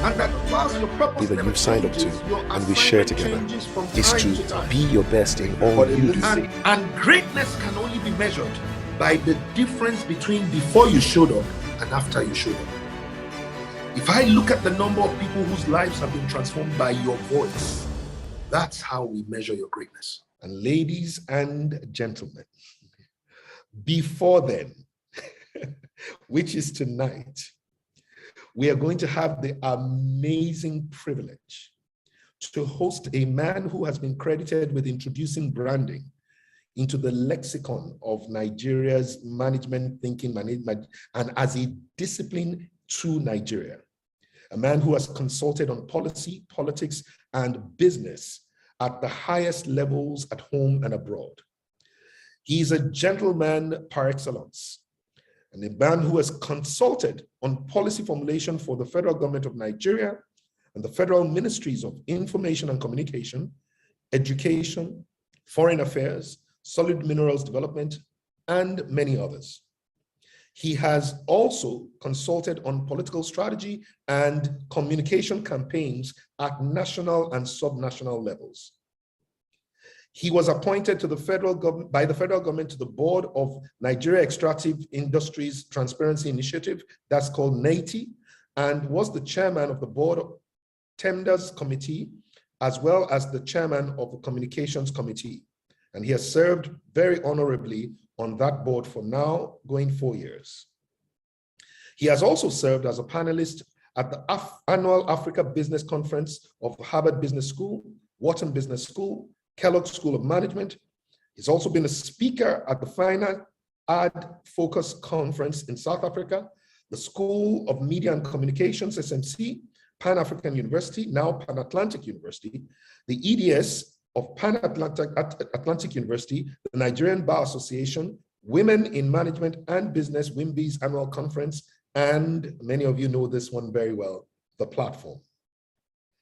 And that whilst your purpose that you've signed up to, and we share together, is to be your best in all you do. And greatness can only be measured by the difference between before you showed up and after you showed up. If I look at the number of people whose lives have been transformed by your voice, that's how we measure your greatness. And ladies and gentlemen, before then, which is tonight, we are going to have the amazing privilege to host a man who has been credited with introducing branding into the lexicon of Nigeria's management thinking and as a discipline to Nigeria. A man who has consulted on policy, politics, and business at the highest levels at home and abroad. He is a gentleman par excellence, and a man who has consulted on policy formulation for the federal government of Nigeria and the federal ministries of information and communication, education, foreign affairs, solid minerals development, and many others. He has also consulted on political strategy and communication campaigns at national and subnational levels. He was appointed to the federal government by the federal government to the board of Nigeria Extractive Industries Transparency Initiative, that's called NATI, and was the chairman of the board of Tenders Committee, as well as the chairman of the Communications Committee. And he has served very honorably on that board for now going 4 years. He has also served as a panelist at the annual Africa Business Conference of Harvard Business School, Wharton Business School, Kellogg School of Management. He's also been a speaker at the Finance Ad Focus Conference in South Africa, the School of Media and Communications, SMC, Pan-African University, now Pan-Atlantic University, the EDS of Pan-Atlantic University, the Nigerian Bar Association, Women in Management and Business, WIMBY's annual conference, and many of you know this one very well, the Platform.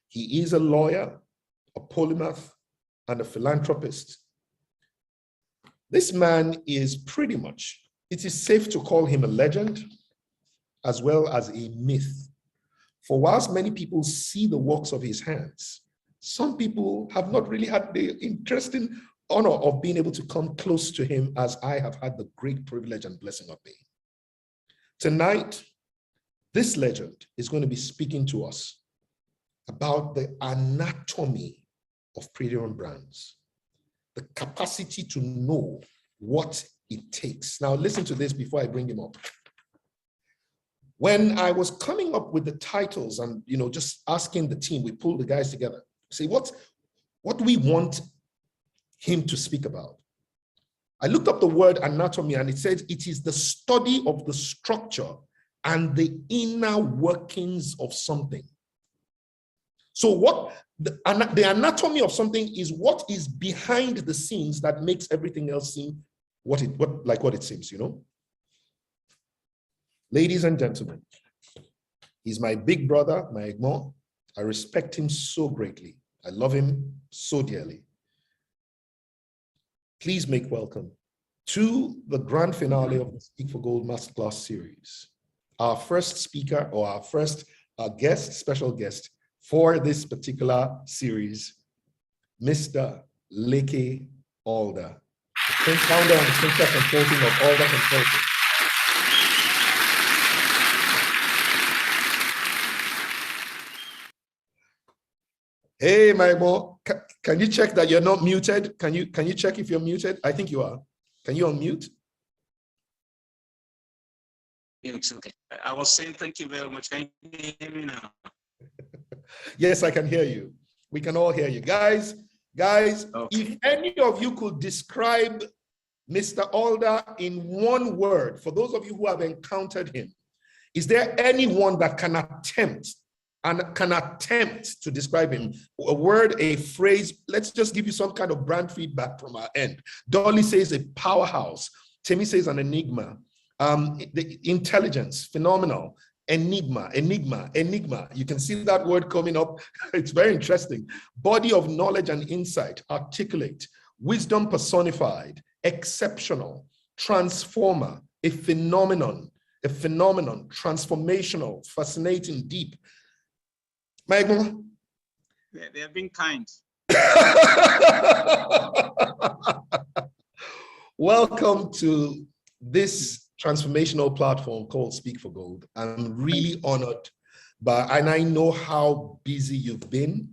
He is a lawyer, a polymath, and a philanthropist. This man is pretty much, it is safe to call him a legend as well as a myth. For whilst many people see the works of his hands, some people have not really had the interesting honor of being able to come close to him as I have had the great privilege and blessing of being. Tonight, this legend is going to be speaking to us about the anatomy of premium brands, the capacity to know what it takes. Now listen to this before I bring him up. When I was coming up with the titles and just asking the team, we pulled the guys together, say what do we want him to speak about? I looked up the word anatomy and it says it is the study of the structure and the inner workings of something. So what the anatomy of something is what is behind the scenes that makes everything else seem what it seems, Ladies and gentlemen, he's my big brother, my Egmont. I respect him so greatly. I love him so dearly. Please make welcome to the grand finale of the Speak for Gold Masterclass series. Our first speaker or our first special guest for this particular series, Mr. Leke Alder, the founder and principal consulting of Alder Consulting. Hey, my boy, can you check that you're not muted? Can you check if you're muted? I think you are. Can you unmute? It's okay. I was saying thank you very much. Can you hear me now? Yes, I can hear you. We can all hear you. Guys, okay. If any of you could describe Mr. Alder in one word, for those of you who have encountered him, is there anyone that can attempt to describe him? A word, a phrase. Let's just give you some kind of brand feedback from our end. Dolly says a powerhouse. Temi says an enigma. The intelligence, phenomenal. Enigma. You can see that word coming up. It's very interesting. Body of knowledge and insight, articulate, wisdom personified, exceptional, transformer, a phenomenon, transformational, fascinating, deep. Michael? They have been kind. Welcome to this transformational platform called Speak for Gold. I'm really honored and I know how busy you've been,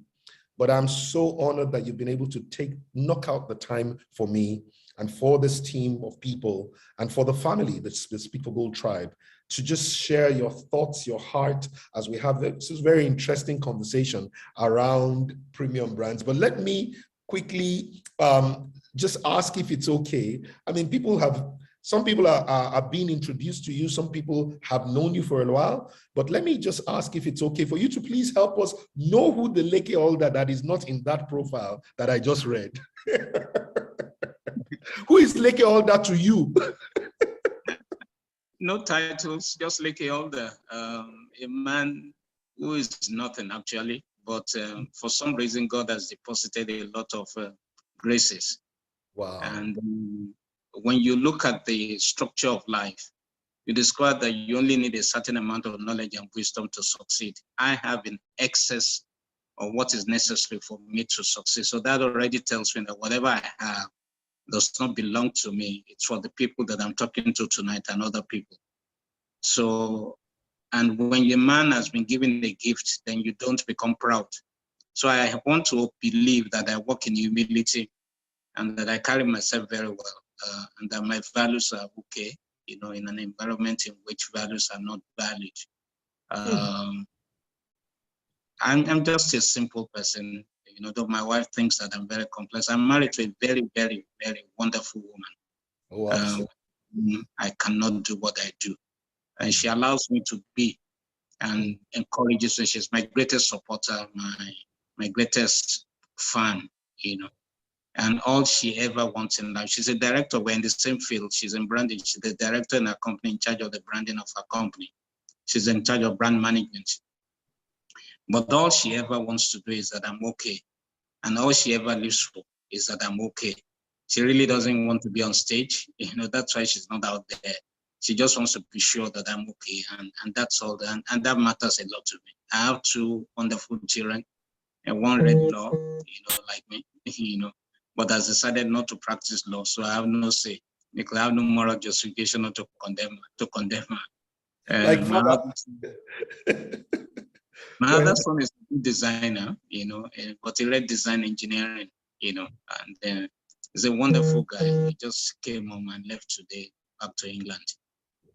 but I'm so honored that you've been able to knock out the time for me and for this team of people and for the family, the Speak for Gold tribe, to just share your thoughts, your heart, as we have this very interesting conversation around premium brands. But let me quickly just ask if it's okay. I mean, some people are being introduced to you. Some people have known you for a while, but let me just ask if it's okay for you to please help us know who the Leke Alder that is not in that profile that I just read. Who is Leke Alder to you? No titles, just Leke Alder, a man who is nothing actually, but for some reason God has deposited a lot of graces. Wow. And when you look at the structure of life, you discover that you only need a certain amount of knowledge and wisdom to succeed. I have in excess of what is necessary for me to succeed. So that already tells me that whatever I have does not belong to me. It's for the people that I'm talking to tonight and other people. So, and when your man has been given a gift, then you don't become proud. So I want to believe that I walk in humility and that I carry myself very well, and that my values are okay, you know, in an environment in which values are not valued. I'm just a simple person, you know, though my wife thinks that I'm very complex. I'm married to a very, very, very wonderful woman. Oh, I cannot do what I do. And she allows me to be and encourages me. She's my greatest supporter, my greatest fan, you know. And all she ever wants in life, she's a director, we're in the same field, she's in branding, she's the director in her company, in charge of the branding of her company. She's in charge of brand management. But all she ever wants to do is that I'm okay. And all she ever lives for is that I'm okay. She really doesn't want to be on stage. You know, that's why she's not out there. She just wants to be sure that I'm okay. And that's all. And that matters a lot to me. I have two wonderful children and one read law, you know, like me, you know, but has decided not to practice law. So I have no say, because I have no moral justification not to condemn her. like my other son is a designer, you know, but he read design engineering, you know, and he's a wonderful guy. He just came home and left today back to England,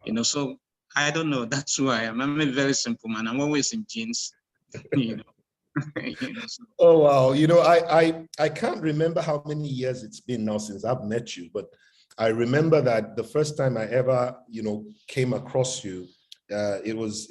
you know. So I don't know. That's who I am. I'm a very simple man. I'm always in jeans, you know. You know, so. Oh wow! You know, I can't remember how many years it's been now since I've met you, but I remember that the first time I ever, you know, came across you, it was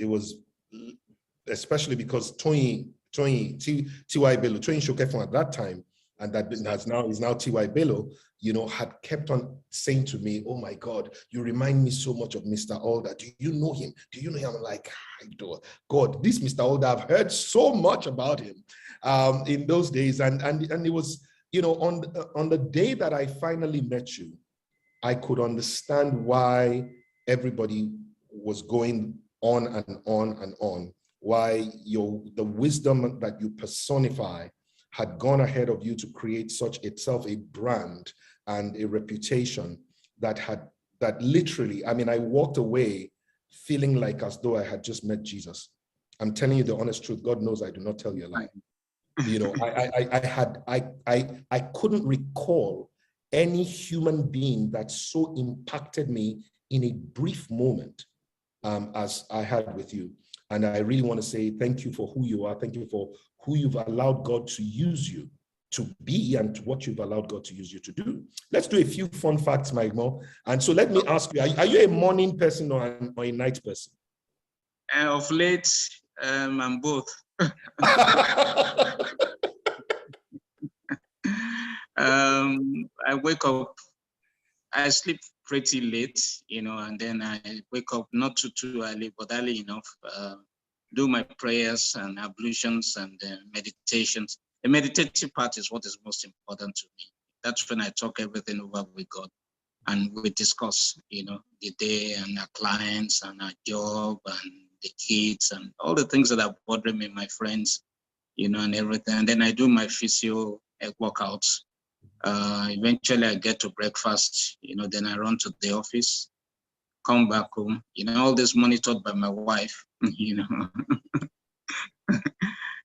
especially because T.Y. Bello, Tony Shokefon at that time, and that is now T.Y. Bello, you know, had kept on saying to me, "Oh my God, you remind me so much of Mr. Alder. Do you know him? Do you know him?" I'm like, God, this Mr. Alder, I've heard so much about him in those days, and it was, you know, on the day that I finally met you, I could understand why everybody was going on and on and on. Why the wisdom that you personify had gone ahead of you to create such itself a brand and a reputation that literally, I mean, I walked away feeling like as though I had just met Jesus. I'm telling you the honest truth. God knows I do not tell you a lie. You know, I couldn't recall any human being that so impacted me in a brief moment as I had with you. And I really want to say thank you for who you are. Thank you for who you've allowed God to use you to be and what you've allowed God to use you to do. Let's do a few fun facts, Mike Mo. And so let me ask you, are you a morning person or a night person? Of late, I'm both. I wake up, I sleep pretty late, you know, and then I wake up not too early, but early enough, do my prayers and ablutions and meditations. The meditative part is what is most important to me. That's when I talk everything over with God and we discuss, you know, the day and our clients and our job and the kids and all the things that are bothering me, my friends. and everything. And then I do my physio workouts. Eventually I get to breakfast, then I run to the office, come back home, all this monitored by my wife,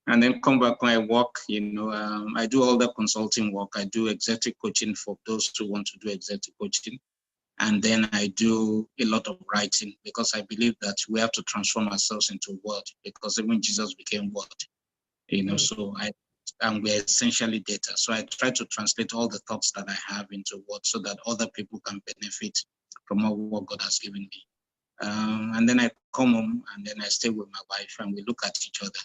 and then come back when I work, I do all the consulting work. I do executive coaching for those who want to do executive coaching. And then I do a lot of writing because I believe that we have to transform ourselves into word, because even Jesus became word, so and we're essentially data. So I try to translate all the thoughts that I have into words so that other people can benefit from what God has given me. And then I come home and then I stay with my wife and we look at each other,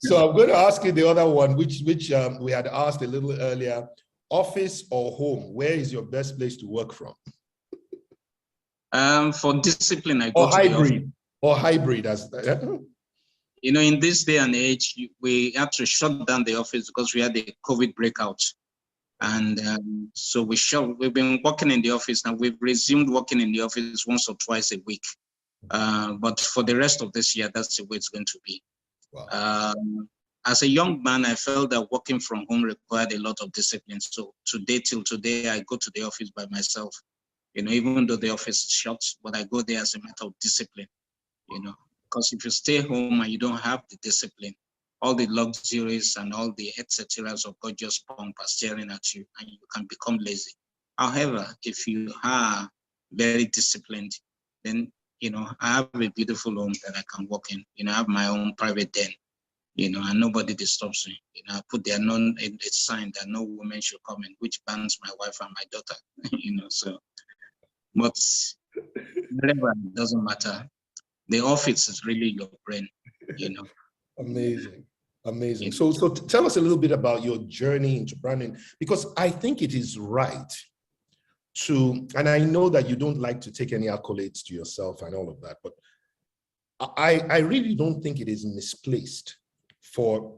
So I'm going to ask you the other one, which we had asked a little earlier. Office or home, where is your best place to work from? For discipline, I go to the office. Or hybrid, in this day and age, we had to shut down the office because we had the COVID breakout. And so we've been working in the office now. We've resumed working in the office once or twice a week. But for the rest of this year, that's the way it's going to be. Wow. As a young man, I felt that working from home required a lot of discipline. So till today, I go to the office by myself, even though the office is shut, but I go there as a matter of discipline, because if you stay home and you don't have the discipline, all the luxuries and all the et cetera of gorgeous pomp are staring at you and you can become lazy. However, if you are very disciplined, then, I have a beautiful home that I can work in. I have my own private den, and nobody disturbs me. I put there a sign that no woman should come in, which bans my wife and my daughter, so. But whatever, it doesn't matter. The office is really your brain, Amazing. So tell us a little bit about your journey into branding, because I think it is right and I know that you don't like to take any accolades to yourself and all of that, but I really don't think it is misplaced for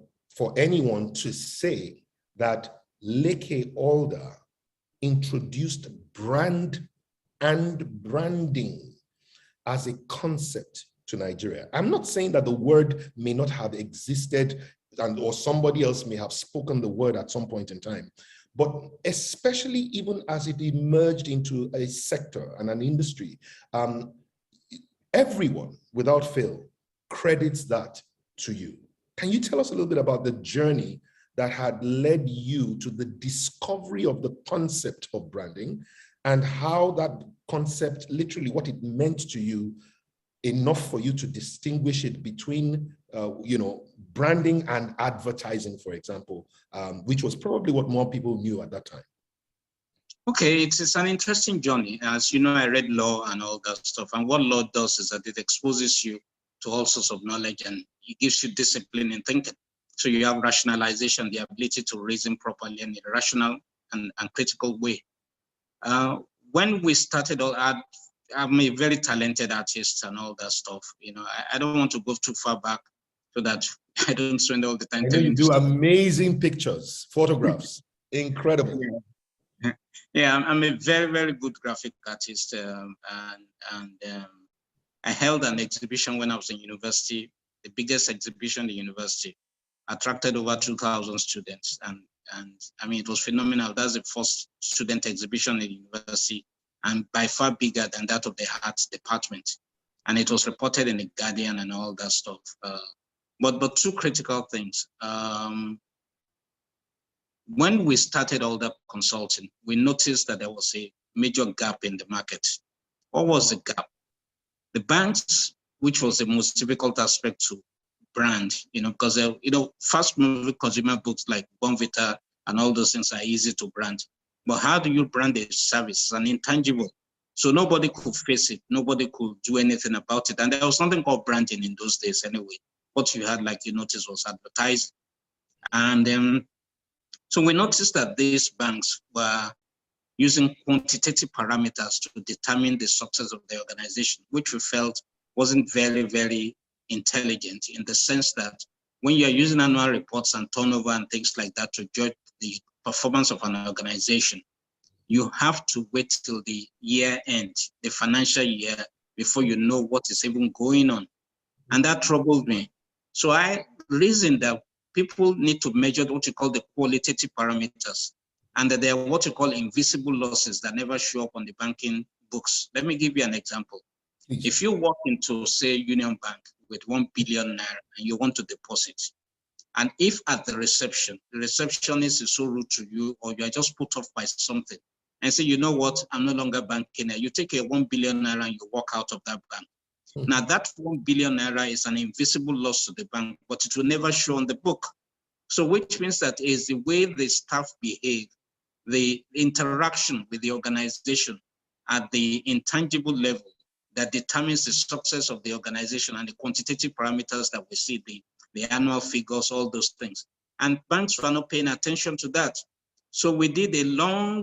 anyone to say that Leke Alder introduced brand and branding as a concept to Nigeria. I'm not saying that the word may not have existed or somebody else may have spoken the word at some point in time, but especially even as it emerged into a sector and an industry, everyone without fail credits that to you. Can you tell us a little bit about the journey that had led you to the discovery of the concept of branding and how that concept, literally what it meant to you, enough for you to distinguish it between, branding and advertising, for example, which was probably what more people knew at that time? Okay, it's an interesting journey. As you know, I read law and all that stuff. And what law does is that it exposes you to all sorts of knowledge and it gives you discipline in thinking. So you have rationalization, the ability to reason properly in a rational and critical way. When we started, I'm a very talented artist and all that stuff. I don't want to go too far back so that I don't spend all the time telling you. Do amazing pictures, photographs, incredible. Yeah, I'm a very, very good graphic artist. I held an exhibition when I was in university, the biggest exhibition in the university, attracted over 2,000 students. And I mean, it was phenomenal. That's the first student exhibition in the university and by far bigger than that of the arts department. And it was reported in the Guardian and all that stuff. But two critical things. When we started Alder Consulting, we noticed that there was a major gap in the market. What was the gap? The banks, which was the most difficult aspect to brand, because, fast-moving consumer books like Bonvita and all those things are easy to brand. But how do you brand a service? It's an intangible. So nobody could face it. Nobody could do anything about it. And there was something called branding in those days anyway. What you had, like you noticed, was advertising. And so we noticed that these banks were using quantitative parameters to determine the success of the organization, which we felt wasn't very, very intelligent, in the sense that when you're using annual reports and turnover and things like that to judge the performance of an organization, you have to wait till the year end, the financial year, before you know what is even going on. And that troubled me. So I reasoned that people need to measure what you call the qualitative parameters, and that there are what you call invisible losses that never show up on the banking books. Let me give you an example. Please. If you walk into, say, Union Bank with 1 billion naira and you want to deposit, and if at the receptionist is so rude to you, or you are just put off by something, and say, you know what, I'm no longer banking here, you take a 1 billion naira and you walk out of that bank. Now that 1 billion naira is an invisible loss to the bank, but it will never show on the book. So which means that is the way the staff behave, the interaction with the organization at the intangible level that determines the success of the organization and the quantitative parameters that we see, the annual figures, all those things. And banks were not paying attention to that. So we did a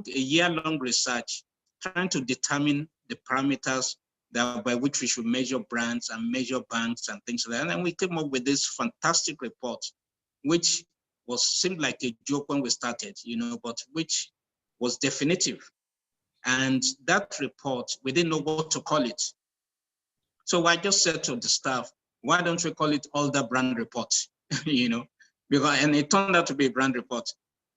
year-long research trying to determine the parameters that by which we should measure brands and measure banks and things like that. And then we came up with this fantastic report, which seemed like a joke when we started, but which was definitive. And that report, we didn't know what to call it. So I just said to the staff, why don't we call it Alder brand report? And it turned out to be a brand report.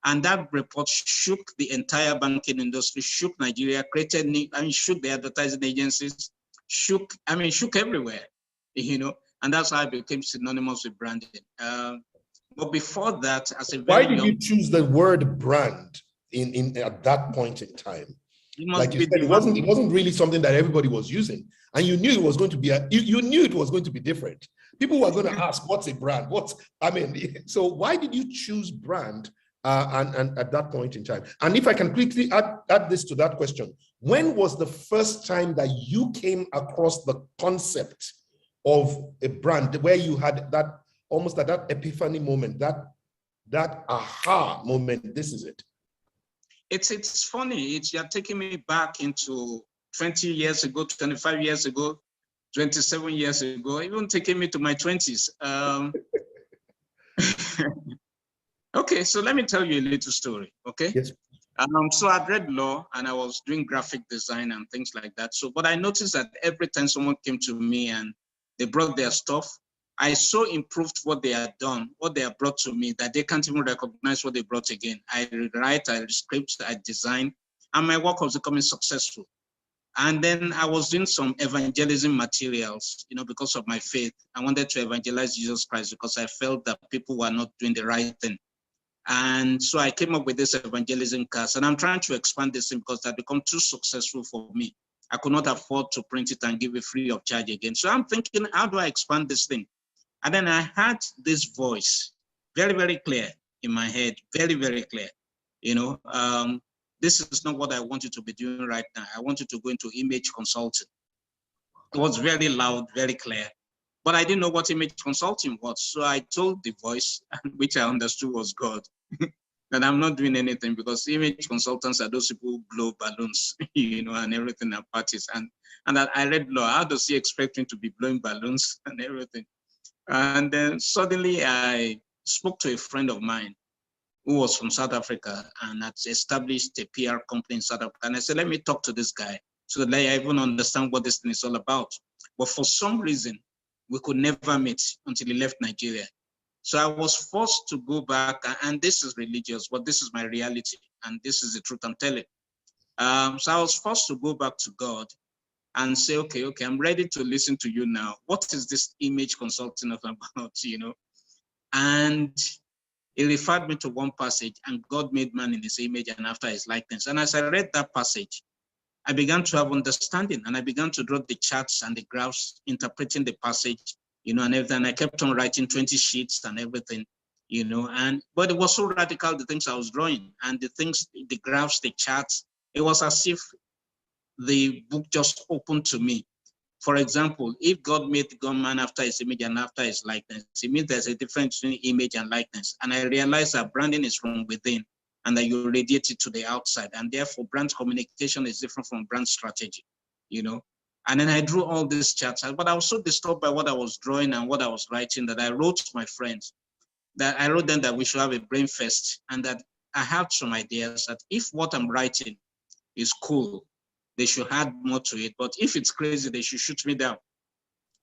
And that report shook the entire banking industry, shook Nigeria, shook the advertising agencies, shook everywhere, and that's how I became synonymous with branding. But before that, why did you choose the word brand in at that point in time? Like you said, it wasn't really something that everybody was using, and you knew it was going to be you knew it was going to be different. People were going to ask, "What's a brand?" So why did you choose brand? And at that point in time, and if I can quickly add this to that question, when was the first time that you came across the concept of a brand where you had that almost at that epiphany moment, that aha moment? This is it. It's funny. You're taking me back into 20 years ago, 25 years ago, 27 years ago, even taking me to my 20s. Okay, so let me tell you a little story, okay? Yes. So I'd read law and I was doing graphic design and things like that. But I noticed that every time someone came to me and they brought their stuff, I so improved what they had done, what they had brought to me, that they can't even recognize what they brought again. I rewrite, I script, I design, and my work was becoming successful. And then I was doing some evangelism materials, because of my faith. I wanted to evangelize Jesus Christ because I felt that people were not doing the right thing. And so I came up with this evangelism class, and I'm trying to expand this thing because that become too successful for me. I could not afford to print it and give it free of charge again. So I'm thinking, how do I expand this thing? And then I had this voice, very, very clear in my head, very, very clear. This is not what I want you to be doing right now. I want you to go into image consulting. It was very loud, very clear. But I didn't know what image consulting was. So I told the voice, which I understood was God, that I'm not doing anything because image consultants are those people who blow balloons, and everything at parties. And that I read law. How does he expect me to be blowing balloons and everything? And then suddenly I spoke to a friend of mine who was from South Africa and had established a PR company in South Africa. And I said, let me talk to this guy so that I even understand what this thing is all about. But for some reason, we could never meet until he left Nigeria. So I was forced to go back, and this is religious, but this is my reality, and this is the truth I'm telling. So I was forced to go back to God and say, okay, I'm ready to listen to you now. What is this image consulting about, And he referred me to one passage, and God made man in his image and after his likeness. And as I read that passage, I began to have understanding, and I began to draw the charts and the graphs, interpreting the passage, and everything. I kept on writing 20 sheets and everything, but it was so radical, the things I was drawing and the graphs, the charts, it was as if the book just opened to me. For example, if God made God man after his image and after his likeness, it means there's a difference between image and likeness. And I realized that branding is from within, and that you radiate it to the outside. And therefore, brand communication is different from brand strategy, And then I drew all these charts, but I was so disturbed by what I was drawing and what I was writing that I wrote to my friends, that I wrote them that we should have a brain fest, and that I have some ideas that if what I'm writing is cool, they should add more to it. But if it's crazy, they should shoot me down.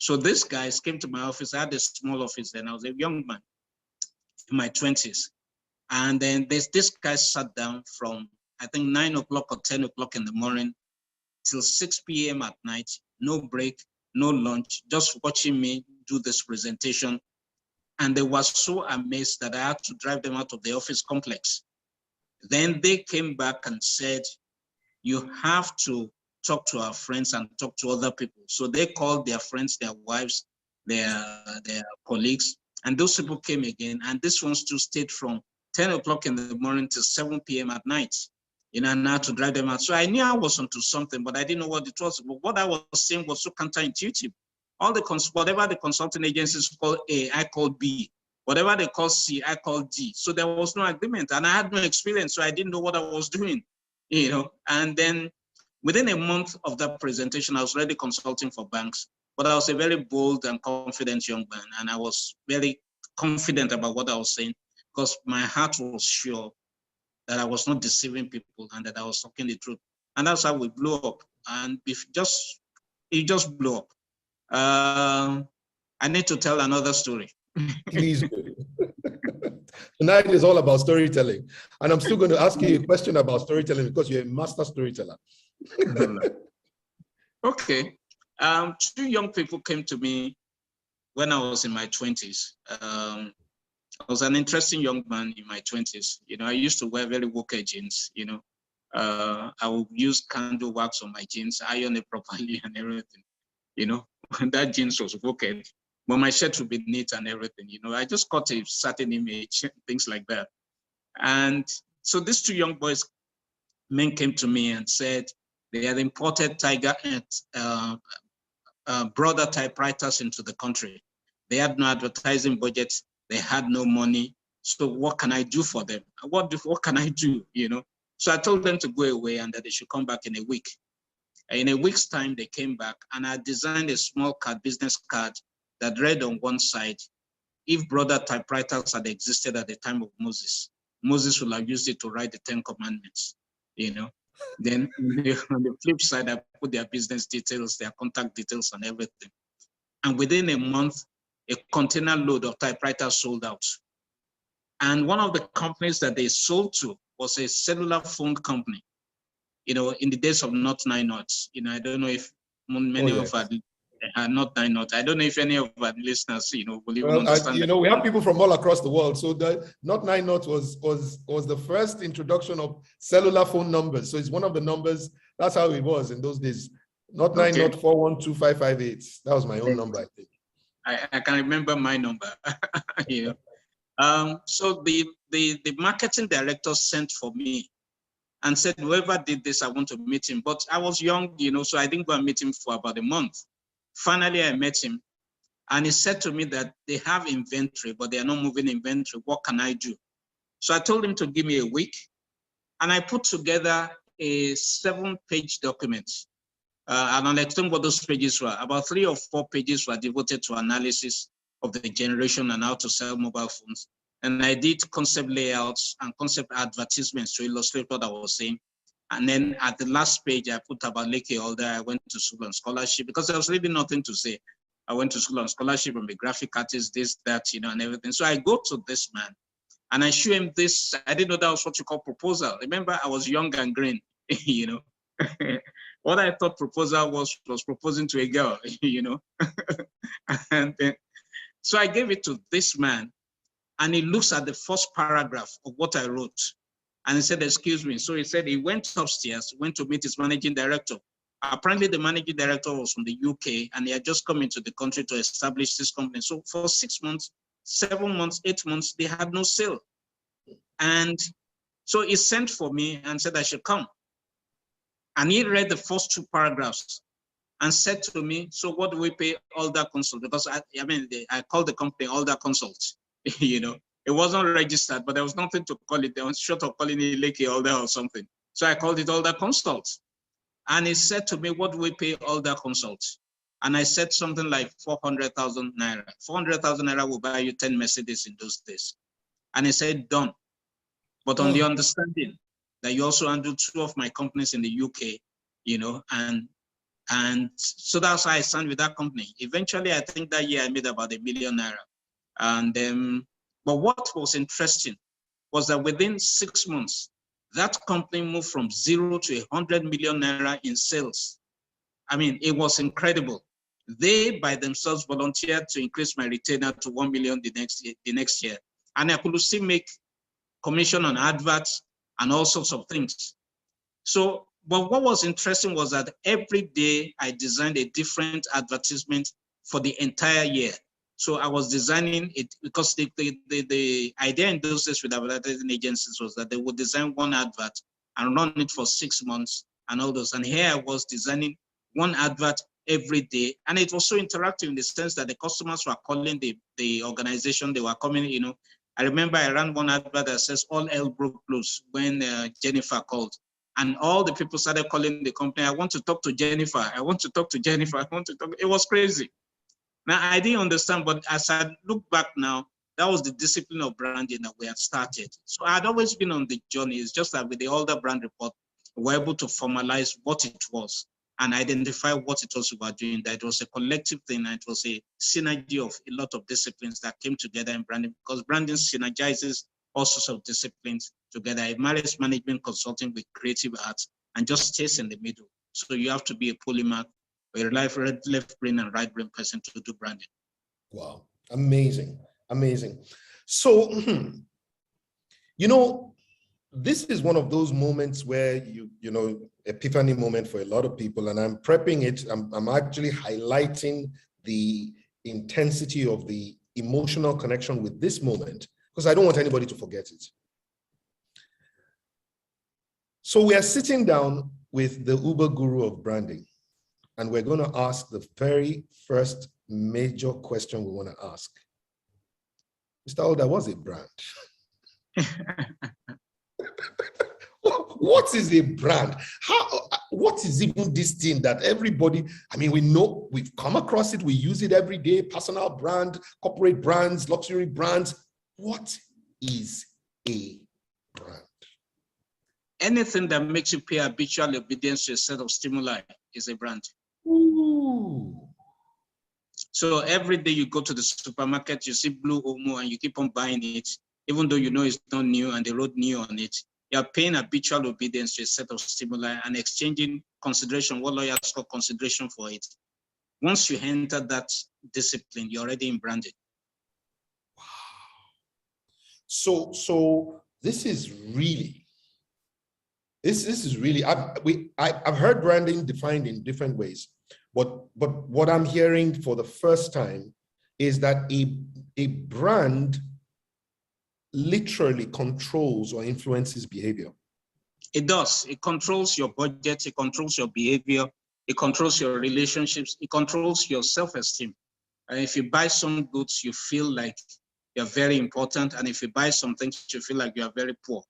So these guys came to my office. I had a small office then. I was a young man in my 20s. And then this guy sat down from, I think, 9 o'clock or 10 o'clock in the morning till 6 p.m. at night, no break, no lunch, just watching me do this presentation. And they were so amazed that I had to drive them out of the office complex. Then they came back and said, you have to talk to our friends and talk to other people. So they called their friends, their wives, their colleagues, and those people came again. And this ones too stayed from 10 o'clock in the morning to 7 p.m. at night, and I had to drive them out. So I knew I was onto something, but I didn't know what it was. But what I was saying was so counterintuitive. Whatever the consulting agencies call A, I called B. Whatever they call C, I called D. So there was no agreement, and I had no experience, so I didn't know what I was doing, And then within a month of that presentation, I was already consulting for banks, but I was a very bold and confident young man, and I was very confident about what I was saying because my heart was sure that I was not deceiving people and that I was talking the truth. And that's how we blew up. And it just blew up. I need to tell another story. Please do. Tonight is all about storytelling. And I'm still going to ask you a question about storytelling because you're a master storyteller. Okay. 2 young people came to me when I was in my 20s. I was an interesting young man in my 20s. I used to wear very woke jeans, I would use candle wax on my jeans, iron it properly and everything, That jeans was woke, but my shirt would be neat and everything, I just got a certain image, things like that. And so these 2 young men came to me and said they had imported Brother typewriters into the country. They had no advertising budget. They had no money. So what can I do for them? What can I do, So I told them to go away and that they should come back in a week. In a week's time, they came back and I designed a small business card that read on one side, if Brother typewriters had existed at the time of Moses, Moses would have used it to write the 10 Commandments, Then on the flip side, I put their business details, their contact details and everything. And within a month, a container load of typewriters sold out. And one of the companies that they sold to was a cellular phone company, in the days of not 9 knots. I don't know if many of our not 9 knots. I don't know if any of our listeners, will even understand. We have people from all across the world. So the not 9 knots was the first introduction of cellular phone numbers. So it's one of the numbers. That's how it was in those days. Not 9 knot 4125558. That was my own number, I think. I can remember my number. So the marketing director sent for me and said, whoever did this, I want to meet him. But I was young, so I didn't go and meet him for about a month. Finally, I met him and he said to me that they have inventory, but they are not moving inventory. What can I do? So I told him to give me a week and I put together a 7-page document. And I'll explain what those pages were. About 3 or 4 pages were devoted to analysis of the generation and how to sell mobile phones. And I did concept layouts and concept advertisements to illustrate what I was saying. And then at the last page, I put about Leke, Alder. I went to school on scholarship because there was really nothing to say. I went to school on scholarship. I'm a graphic artist, this, that, and everything. So I go to this man and I show him this. I didn't know that was what you call proposal. Remember, I was young and green, What I thought proposal was proposing to a girl, And then, so I gave it to this man and he looks at the first paragraph of what I wrote. And he said, excuse me. So he said he went upstairs, went to meet his managing director. Apparently the managing director was from the UK and he had just come into the country to establish this company. So for 6 months, 7 months, 8 months, they had no sale. And so he sent for me and said I should come. And he read the first 2 paragraphs and said to me, so what do we pay Alder Consult? Because I called the company Alder Consult, It wasn't registered, but there was nothing to call it. They were short of calling it Leke Alder or something. So I called it Alder Consult. And he said to me, what do we pay Alder Consult? And I said something like 400,000 naira. 400,000 naira will buy you 10 Mercedes in those days. And he said, done. But on the understanding that you also handle 2 of my companies in the UK, and And so that's how I signed with that company. Eventually, I think that year I made about ₦1 million. And but what was interesting was that within 6 months, that company moved from 0 to ₦100 million in sales. I mean, it was incredible. They by themselves volunteered to increase my retainer to 1 million the next year. And I could still make commission on adverts and all sorts of things. So, but what was interesting was that every day I designed a different advertisement for the entire year. So I was designing it because the idea in those days with advertising agencies was that they would design one advert and run it for 6 months and all those. And here I was designing one advert every day. And it was so interactive in the sense that the customers were calling the organization, they were coming, you know. I remember I ran one advert that says all hell broke loose when Jennifer called. And all the people started calling the company, I want to talk to Jennifer, I want to talk to Jennifer, I want to talk. It was crazy. Now, I didn't understand, but as I look back now, that was the discipline of branding that we had started. So I had always been on the journey. It's just that with the Alder brand report, we were able to formalize what it was and identify what it was we were doing, that it was a collective thing, and it was a synergy of a lot of disciplines that came together in branding, because branding synergizes all sorts of disciplines together. It marries management consulting with creative arts and just stays in the middle. So you have to be a polymath, a left brain and right brain person to do branding. Wow, amazing, amazing. So, you know, this is one of those moments where you know, epiphany moment for a lot of people, and I'm prepping it. I'm actually highlighting the intensity of the emotional connection with this moment because I don't want anybody to forget it. So we are sitting down with the Uber guru of branding, and we're going to ask the very first major question we want to ask. Mr. Alder, what's a brand? What is a brand? What is even this thing that everybody, I mean, we know, we've come across it, we use it every day, personal brand, corporate brands, luxury brands. What is a brand? Anything that makes you pay habitual obedience to a set of stimuli is a brand. Ooh. So every day you go to the supermarket, you see blue Omo and you keep on buying it, even though you know it's not new and they wrote new on it. You're paying habitual obedience to a set of stimuli and exchanging consideration, what lawyers call consideration for it. Once you enter that discipline, you're already in branding. Wow. So this is really, this is really, I've heard branding defined in different ways, but what I'm hearing for the first time is that a brand literally controls or influences behavior. It does. It controls your budget, it controls your behavior, it controls your relationships, it controls your self-esteem. And if you buy some goods, you feel like you're very important. And if you buy some things, you feel like you are very poor.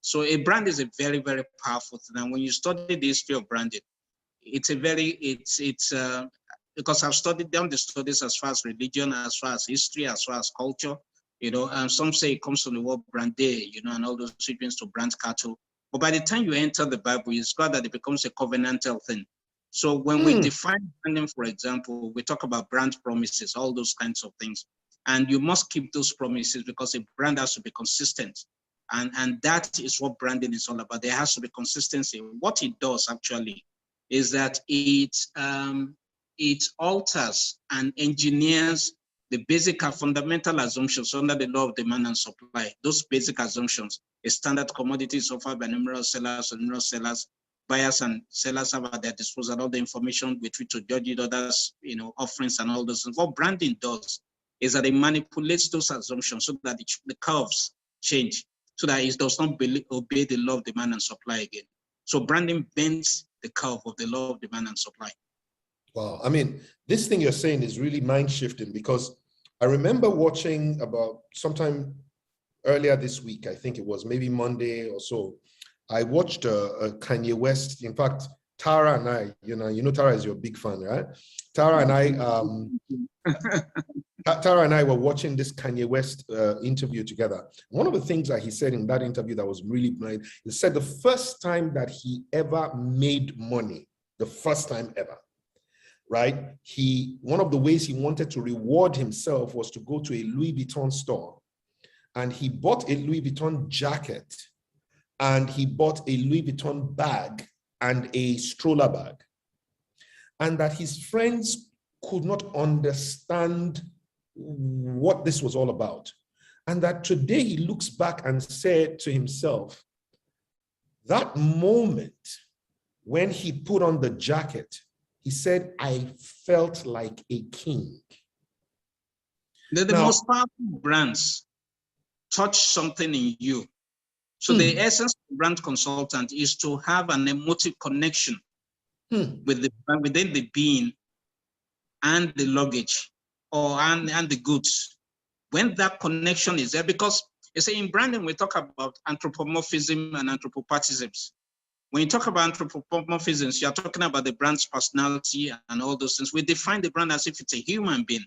So a brand is a very, very powerful thing. And when you study the history of branding, because I've studied down the studies as far as religion, as far as history, as far as culture, you know, and some say it comes from the word brande, you know, and all those sequence to brand cattle. But by the time you enter the Bible, it's glad that it becomes a covenantal thing. So when we define branding, for example, we talk about brand promises, all those kinds of things. And you must keep those promises because a brand has to be consistent. And that is what branding is all about. There has to be consistency. What it does actually is that it alters and engineers the basic and fundamental assumptions under the law of demand and supply. Those basic assumptions, a standard commodity is offered by numerous sellers or numerous sellers. Buyers and sellers have at their disposal all the information with which to judge others, you know, offerings and all those things. What branding does is that it manipulates those assumptions so that the curves change, so that it does not obey the law of demand and supply again. So branding bends the curve of the law of demand and supply. Wow. I mean, this thing you're saying is really mind-shifting, because I remember watching about sometime earlier this week, I think it was maybe Monday or so, I watched a Kanye West. In fact, Tara and I, you know Tara is your big fan, right? Tara and I were watching this Kanye West interview together. One of the things that he said in that interview that was really blind, he said the first time that he ever made money, the first time ever, right? One of the ways he wanted to reward himself was to go to a Louis Vuitton store, and he bought a Louis Vuitton jacket, and he bought a Louis Vuitton bag and a stroller bag, and that his friends could not understand what this was all about. And that today he looks back and said to himself, that moment when he put on the jacket, he said, I felt like a king. The most powerful brands touch something in you. So the essence of brand consultant is to have an emotive connection with within the being and the luggage and the goods. When that connection is there, because you say in branding, we talk about anthropomorphism and anthropopathisms. When you talk about anthropomorphisms, you're talking about the brand's personality and all those things. We define the brand as if it's a human being,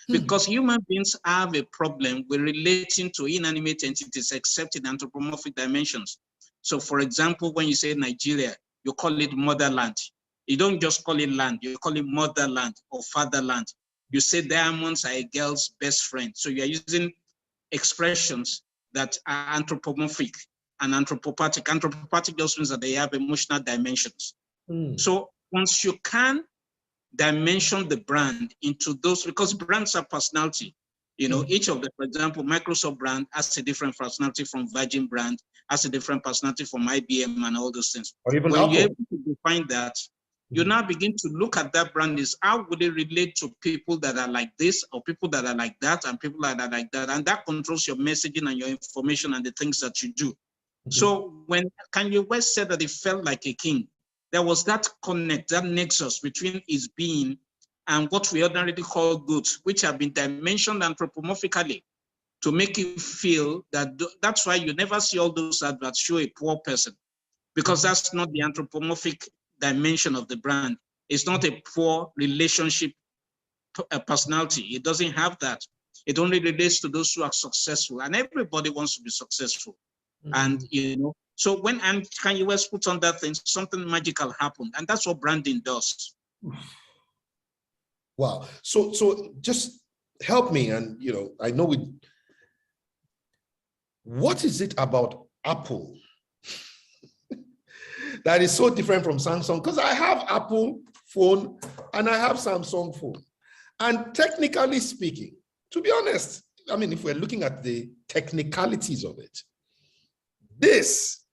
because human beings have a problem with relating to inanimate entities except in anthropomorphic dimensions. So for example, when you say Nigeria, you call it motherland. You don't just call it land, you call it motherland or fatherland. You say diamonds are a girl's best friend. So you're using expressions that are anthropomorphic and anthropopathic. Anthropopathic just means that they have emotional dimensions. So once you can dimension the brand into those, because brands are personality, you know, each of them, for example, Microsoft brand has a different personality from Virgin brand, has a different personality from IBM and all those things. Or even when Apple. you're able to define that, you now begin to look at that brand is how would it relate to people that are like this or people that are like that and people that are like that. And that controls your messaging and your information and the things that you do. So when Kanye West said that he felt like a king, there was that connect, that nexus between his being and what we ordinarily call goods, which have been dimensioned anthropomorphically to make you feel that. That's why you never see all those adverts show a poor person, because that's not the anthropomorphic dimension of the brand. It's not a poor relationship personality. It doesn't have that. It only relates to those who are successful, and everybody wants to be successful. And you know, so when Kanye West put on that thing, something magical happened, and that's what branding does. Wow. So just help me, and you know, I know what is it about Apple that is so different from Samsung? Because I have Apple phone and I have Samsung phone. And technically speaking, to be honest, I mean, if we're looking at the technicalities of it, this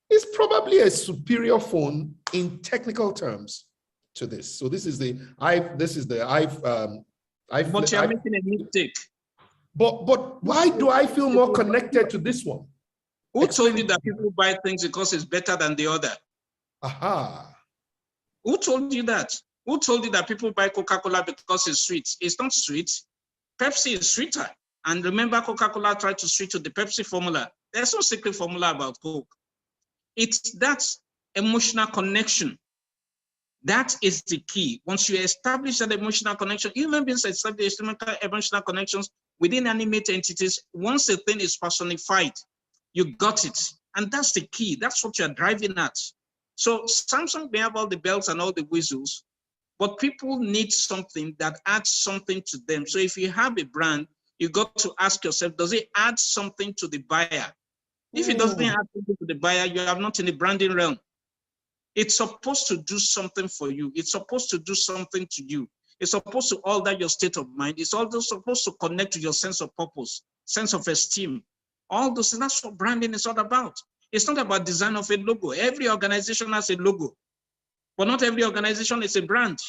is probably a superior phone in technical terms to this. So this is the But you're making a mistake. But why do I feel more connected to this one? Who told you that people buy things because it's better than the other? Aha. Who told you that? Who told you that people buy Coca-Cola because it's sweet? It's not sweet. Pepsi is sweeter. And remember, Coca-Cola tried to switch to the Pepsi formula. There's no secret formula about Coke. It's that emotional connection. That is the key. Once you establish that emotional connection, human beings establish emotional connections within animate entities. Once a thing is personified, you got it. And that's the key. That's what you're driving at. So Samsung may have all the bells and all the whistles, but people need something that adds something to them. So if you have a brand, you got to ask yourself, does it add something to the buyer? If it doesn't add something to the buyer, you are not in the branding realm. It's supposed to do something for you. It's supposed to do something to you. It's supposed to alter your state of mind. It's also supposed to connect to your sense of purpose, sense of esteem. All those things, that's what branding is all about. It's not about design of a logo. Every organization has a logo, but not every organization is a brand.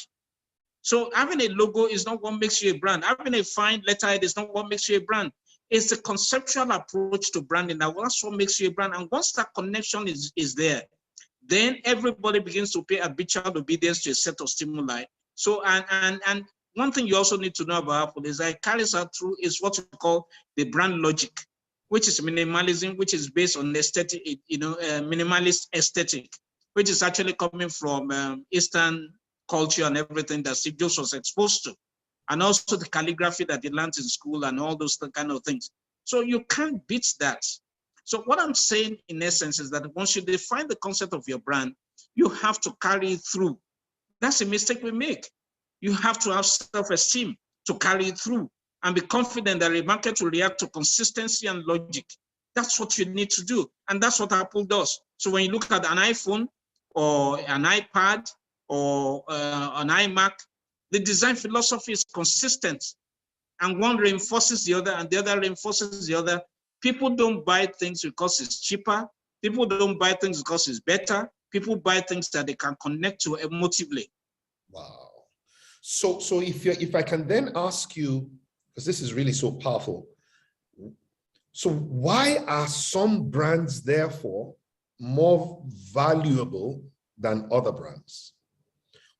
So having a logo is not what makes you a brand. Having a fine letterhead is not what makes you a brand. It's the conceptual approach to branding that's what makes you a brand. And once that connection is there, then everybody begins to pay habitual obedience to a set of stimuli. So, and one thing you also need to know about Apple is that it carries out through is what we call the brand logic, which is minimalism, which is based on aesthetic, minimalist aesthetic, which is actually coming from Eastern culture and everything that Steve Jobs was exposed to, and also the calligraphy that he learned in school and all those kind of things. So you can't beat that. So what I'm saying in essence is that once you define the concept of your brand, you have to carry it through That's a mistake we make. You have to have self-esteem to carry it through and be confident that the market will react to consistency and logic. That's what you need to do. And that's what Apple does. So when you look at an iPhone or an iPad or an iMac, the design philosophy is consistent, and one reinforces the other and the other reinforces the other. People don't buy things because it's cheaper. People don't buy things because it's better. People buy things that they can connect to emotively. Wow. So if I can then ask you, because this is really so powerful. So why are some brands therefore more valuable than other brands?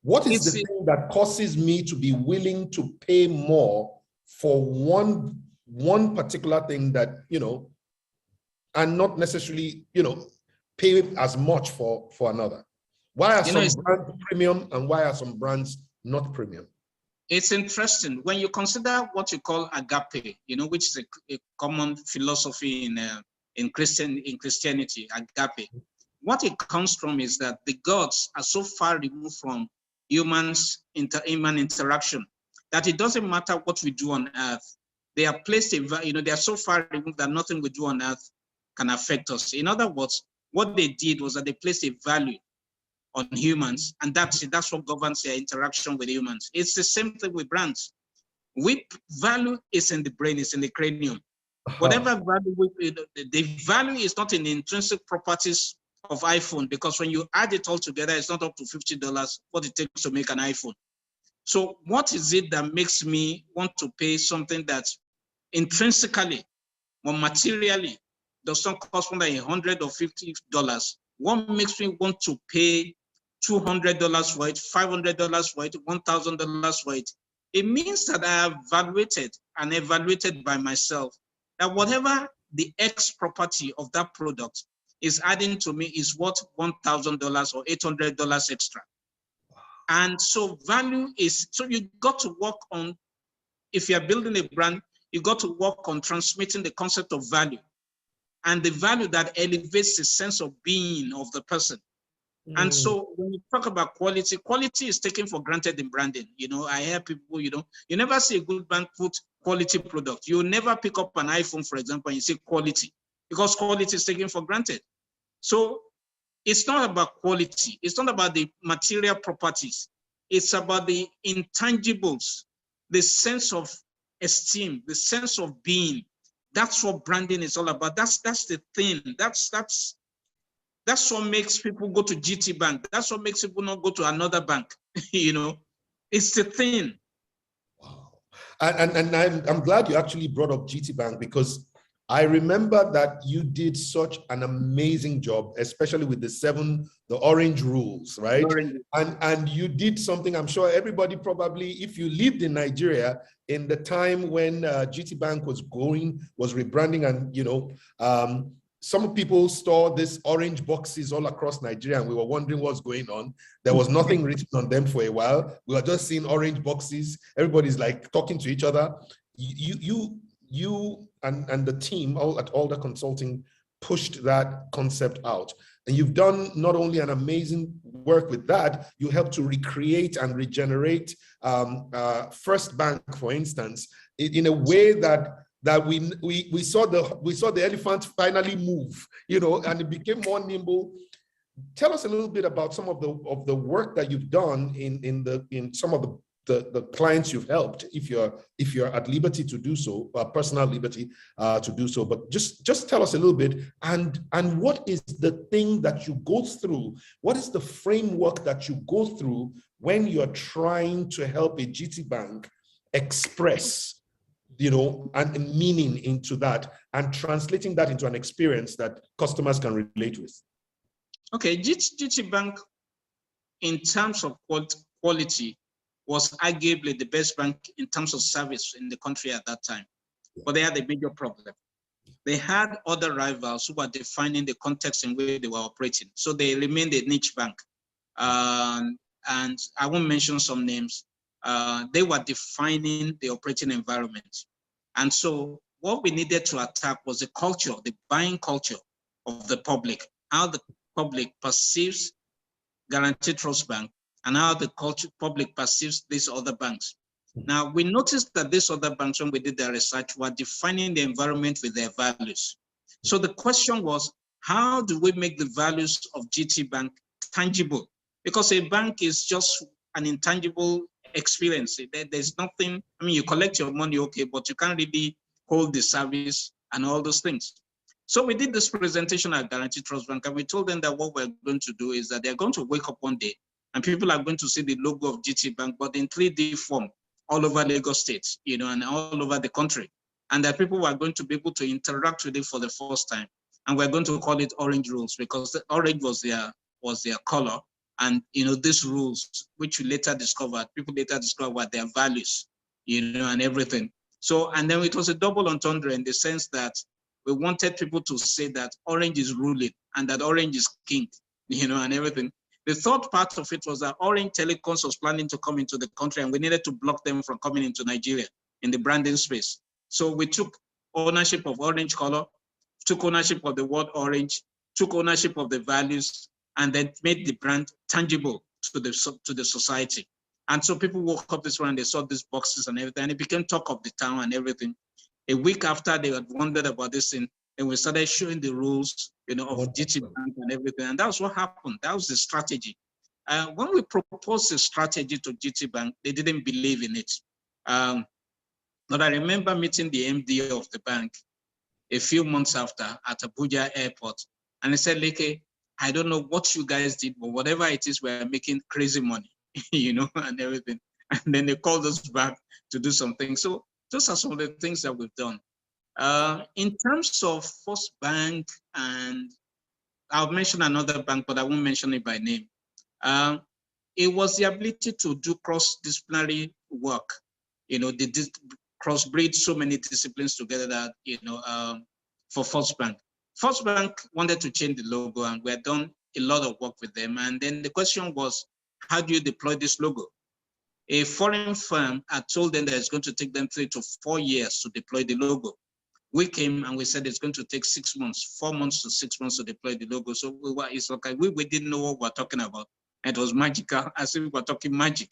What is the thing that causes me to be willing to pay more for one particular thing that, you know, and not necessarily, you know, pay as much for another? Why are some brands premium and why are some brands not premium? It's interesting when you consider what you call agape, you know, which is a common philosophy in Christianity, agape. What it comes from is that the gods are so far removed from human interaction that it doesn't matter what we do on earth. They are placed, you know, they are so far removed that nothing we do on earth can affect us. In other words, what they did was that they placed a value on humans, and that's what governs their interaction with humans. It's the same thing with brands. Value is in the brain, it's in the cranium. Whatever value, the value is not in the intrinsic properties of iPhone, because when you add it all together, it's not up to $50 what it takes to make an iPhone. So what is it that makes me want to pay something that intrinsically or materially does not cost more than $100 or $50? What makes me want to pay $200 for it, $500 for it, $1,000 for it? It means that I have evaluated and evaluated by myself that whatever the X property of that product is adding to me is worth $1,000 or $800 extra. And so value is, so you got to work on, if you're building a brand, you got to work on transmitting the concept of value and the value that elevates the sense of being of the person. And so when you talk about quality, quality is taken for granted in branding. You know, I hear people, you know, you never see a good brand put quality product. You never pick up an iPhone, for example, and you say quality, because quality is taken for granted. So it's not about quality. It's not about the material properties. It's about the intangibles, the sense of esteem, the sense of being. That's what branding is all about. That's the thing. That's what makes people go to GT Bank. That's what makes people not go to another bank. You know, it's the thing. Wow. And I'm glad you actually brought up GT Bank, because I remember that you did such an amazing job, especially with the orange rules, right? Orange. And you did something, I'm sure everybody probably, if you lived in Nigeria in the time when GT Bank was rebranding, and, you know, some people store these orange boxes all across Nigeria, and we were wondering what's going on. There was nothing written on them for a while. We were just seeing orange boxes. Everybody's like talking to each other. You and the team at Alder Consulting pushed that concept out. And you've done not only an amazing work with that, you helped to recreate and regenerate First Bank, for instance, in a way that we saw the elephant finally move, you know, and it became more nimble. Tell us a little bit about some of the work that you've done in some of the clients you've helped, if you're at liberty to do so, personal liberty to do so. But just tell us a little bit, and what is the thing that you go through? What is the framework that you go through when you're trying to help a GT Bank express, you know, and meaning into that, and translating that into an experience that customers can relate with? Okay, GT Bank, in terms of quality, was arguably the best bank in terms of service in the country at that time. But they had a major problem. They had other rivals who were defining the context in which they were operating. So they remained a niche bank. And I won't mention some names. They were defining the operating environment. And so what we needed to attack was the culture, the buying culture of the public, how the public perceives Guaranteed Trust Bank, and how the public perceives these other banks. Now, we noticed that these other banks, when we did their research, were defining the environment with their values. So the question was, how do we make the values of GT Bank tangible? Because a bank is just an intangible experience. There's nothing, I mean, you collect your money, okay, but you can't really hold the service and all those things. So we did this presentation at Guarantee Trust Bank, and we told them that what we're going to do is that they're going to wake up one day and people are going to see the logo of GT Bank, but in 3D form all over Lagos State, you know, and all over the country. And that people are going to be able to interact with it for the first time. And we're going to call it Orange Rules, because the orange was their color. And, you know, these rules, which we later discovered, people later discovered what their values, you know, and everything. So, and then it was a double entendre in the sense that we wanted people to say that Orange is ruling and that Orange is king, you know, and everything. The third part of it was that Orange Telecoms was planning to come into the country and we needed to block them from coming into Nigeria in the branding space. So we took ownership of Orange color, took ownership of the word Orange, took ownership of the values, and then made the brand tangible to the society. And so people woke up this one and they saw these boxes and everything, and it became talk of the town and everything. A week after they had wondered about this thing, and we started showing the rules, you know, of GT Bank and everything. And that was what happened. That was the strategy. When we proposed the strategy to GT Bank, they didn't believe in it. But I remember meeting the MD of the bank a few months after at Abuja airport. And he said, Leke, I don't know what you guys did, but whatever it is, we're making crazy money, you know, and everything. And then they called us back to do something. So those are some of the things that we've done. In terms of First Bank, and I'll mention another bank, but I won't mention it by name. It was the ability to do cross-disciplinary work, you know, they did cross-breed so many disciplines together that, you know, for First Bank. First Bank wanted to change the logo, and we had done a lot of work with them. And then the question was, how do you deploy this logo? A foreign firm had told them that it's going to take them 3 to 4 years to deploy the logo. We came and we said it's going to take 6 months, 4 months to 6 months to deploy the logo. So it's okay. We didn't know what we're talking about. It was magical, as if we were talking magic.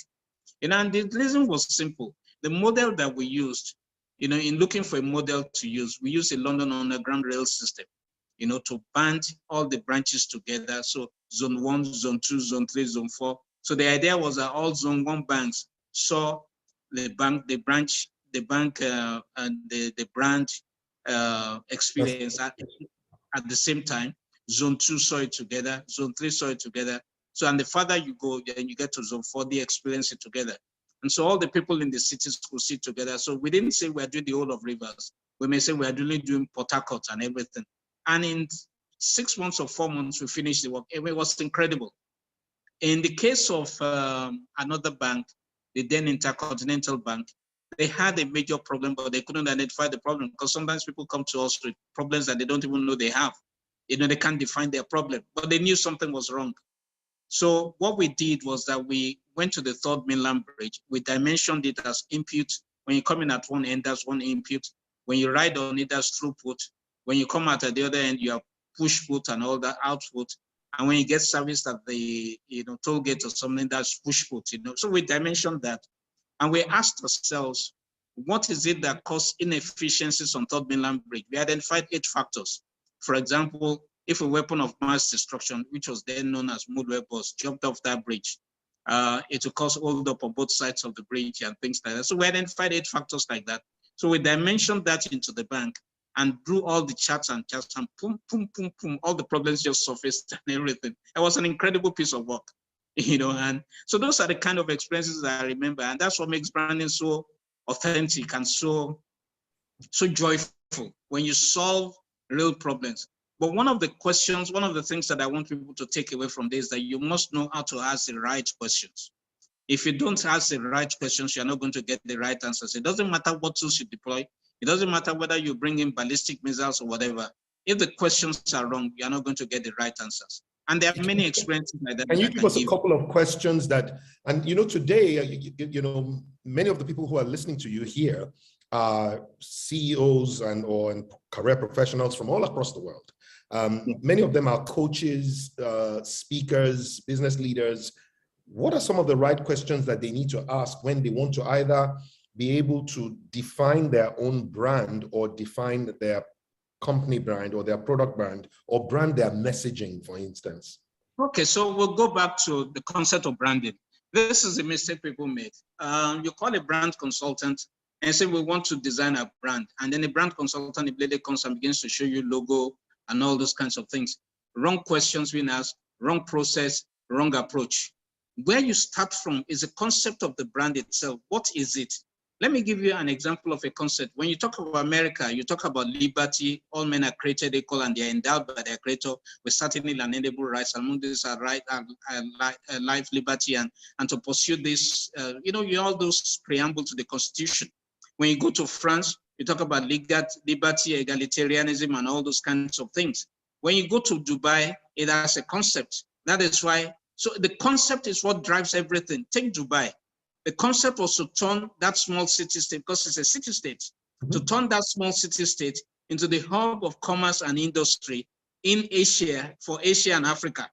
You know, and the reason was simple. The model that we used, you know, in looking for a model to use, we used a London Underground rail system, you know, to band all the branches together. So zone 1, zone 2, zone 3, zone 4. So the idea was that all zone 1 banks saw the bank, the branch, and the brand experience at the same time. Zone 2 saw it together, zone 3 saw it together. So, and the further you go, then you get to zone 4, they experience it together. And so all the people in the cities could sit together. So we didn't say we're doing the whole of Rivers. We may say we're doing Port Harcourt and everything. And in 6 months or 4 months, we finished the work. It was incredible. In the case of another bank, the then Intercontinental Bank, they had a major problem, but they couldn't identify the problem, because sometimes people come to us with problems that they don't even know they have. You know, they can't define their problem, but they knew something was wrong. So what we did was that we went to the Third Mainland Bridge. We dimensioned it as input. When you come in at one end, that's one input. When you ride on it, that's throughput. When you come out at the other end, you have push put and all that output. And when you get service at the, you know, toll gate or something, that's push put, you know. So we dimensioned that. And we asked ourselves, what is it that caused inefficiencies on Third Mainland Bridge? We identified 8 factors. For example, if a weapon of mass destruction, which was then known as Moodway bus, jumped off that bridge, it will cause hold up on both sides of the bridge and things like that. So we identified 8 factors like that. So we dimensioned that into the bank and drew all the charts and boom, boom, boom, boom, all the problems just surfaced and everything. It was an incredible piece of work, you know. And so those are the kind of experiences that I remember, and that's what makes branding so authentic and so joyful when you solve real problems. But one of the things that I want people to take away from this is that you must know how to ask the right questions. If you don't ask the right questions, you're not going to get the right answers. It doesn't matter what tools you deploy. It doesn't matter whether you bring in ballistic missiles or whatever. If the questions are wrong, you're not going to get the right answers. And there are many experiences like that. Can you give us a couple of questions that, and you know, today, you know, many of the people who are listening to you here are CEOs or career professionals from all across the world. Many of them are coaches, speakers, business leaders. what are some of the right questions that they need to ask when they want to either be able to define their own brand or define their company brand or their product brand or brand their messaging, for instance? Okay, so we'll go back to the concept of branding. This is a mistake people make. You call a brand consultant and say, we want to design a brand. And then a brand consultant immediately comes and begins to show you logo and all those kinds of things. Wrong questions being asked, wrong process, wrong approach. Where you start from is the concept of the brand itself. What is it? Let me give you an example of a concept. When you talk about America, you talk about liberty. All men are created equal and they are endowed by their creator with certain inalienable rights. Among these are right and life, liberty, and to pursue this, all those preamble to the Constitution. When you go to France, you talk about liberty, egalitarianism, and all those kinds of things. When you go to Dubai, it has a concept. That is why, so the concept is what drives everything. Take Dubai. The concept was to turn that small city-state, because it's a city-state, to turn that small city-state into the hub of commerce and industry in Asia, for Asia and Africa.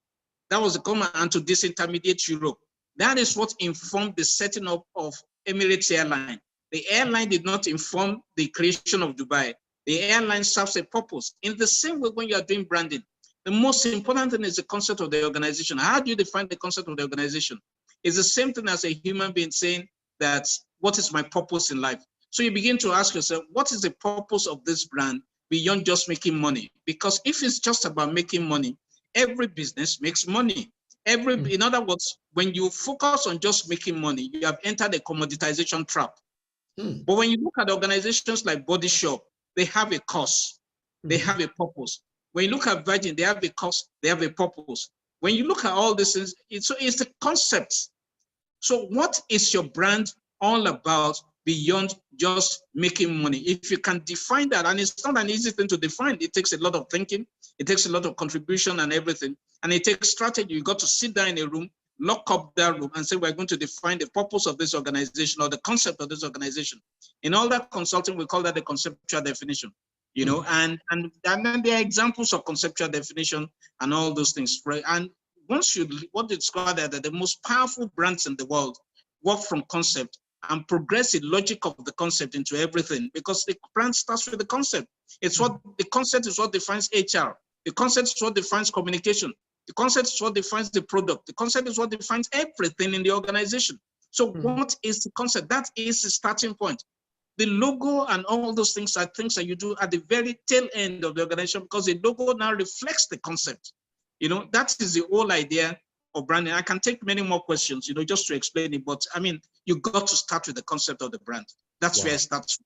That was the common, and to disintermediate Europe. That is what informed the setting up of Emirates Airline. The airline did not inform the creation of Dubai. The airline serves a purpose. In the same way, when you are doing branding, the most important thing is the concept of the organization. How do you define the concept of the organization? It's the same thing as a human being saying that, what is my purpose in life? So you begin to ask yourself, what is the purpose of this brand beyond just making money? Because if it's just about making money, every business makes money. In other words, when you focus on just making money, you have entered a commoditization trap. But when you look at organizations like Body Shop, they have a cause, they have a purpose. When you look at Virgin, they have a cause, they have a purpose. When you look at all this, it's the concept. So what is your brand all about beyond just making money? If you can define that, and it's not an easy thing to define, it takes a lot of thinking, it takes a lot of contribution and everything, and it takes strategy. You got to sit down in a room, lock up that room and say, we're going to define the purpose of this organization or the concept of this organization. In all that consulting, we call that the conceptual definition, and then there are examples of conceptual definition and all those things. And once you describe that the most powerful brands in the world work from concept and progress the logic of the concept into everything, because the brand starts with the concept. It's what the concept is what defines HR. The concept is what defines communication. The concept is what defines the product. The concept is what defines everything in the organization. So what is the concept? That is the starting point. The logo and all those things are things that you do at the very tail end of the organization, because the logo now reflects the concept. That is the whole idea of branding. I can take many more questions, just to explain it. But I mean, you got to start with the concept of the brand. That's where it starts.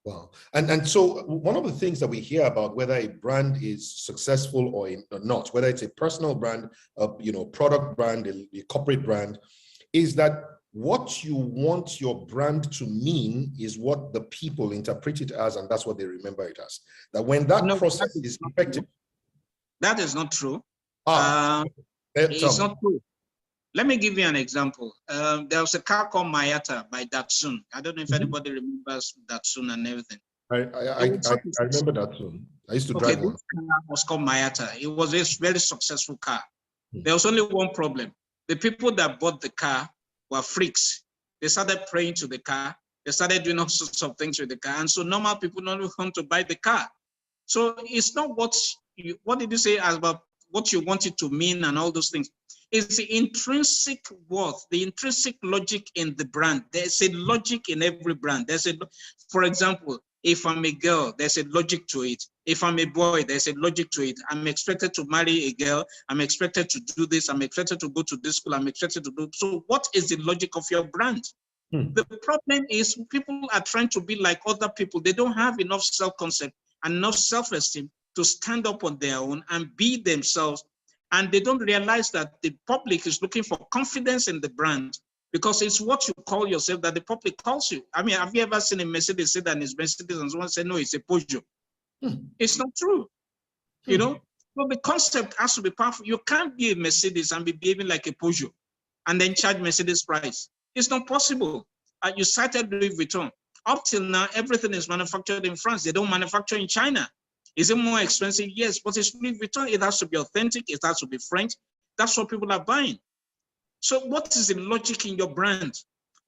Wow. And so one of the things that we hear about whether a brand is successful or not, whether it's a personal brand, product brand, a corporate brand, is that what you want your brand to mean is what the people interpret it as, and that's what they remember it as. That when that process is effective. That is not true. It's not true. Let me give you an example. There was a car called Mayata by Datsun. I don't know if anybody remembers Datsun and everything. I remember Datsun. I used to drive one. This car was called Mayata. It was a very successful car. There was only one problem. The people that bought the car were freaks. They started praying to the car. They started doing all sorts of things with the car. And so normal people don't want to buy the car. So it's not what did you say about what you want it to mean and all those things. It's the intrinsic worth, the intrinsic logic in the brand. There's a logic in every brand. For example, if I'm a girl, there's a logic to it. If I'm a boy, there's a logic to it. I'm expected to marry a girl. I'm expected to do this. I'm expected to go to this school. I'm expected to do. So what is the logic of your brand? The problem is people are trying to be like other people. They don't have enough self-concept and enough self-esteem to stand up on their own and be themselves. And they don't realize that the public is looking for confidence in the brand, because it's what you call yourself that the public calls you. I mean, have you ever seen a Mercedes say that it's Mercedes and someone say, no, it's a Peugeot? It's not true. So the concept has to be powerful. You can't be a Mercedes and be behaving like a Peugeot and then charge Mercedes price. It's not possible. You cited Louis Vuitton. Up till now, everything is manufactured in France. They don't manufacture in China. Is it more expensive? Yes, but it's Louis Vuitton. It has to be authentic. It has to be French. That's what people are buying. So what is the logic in your brand?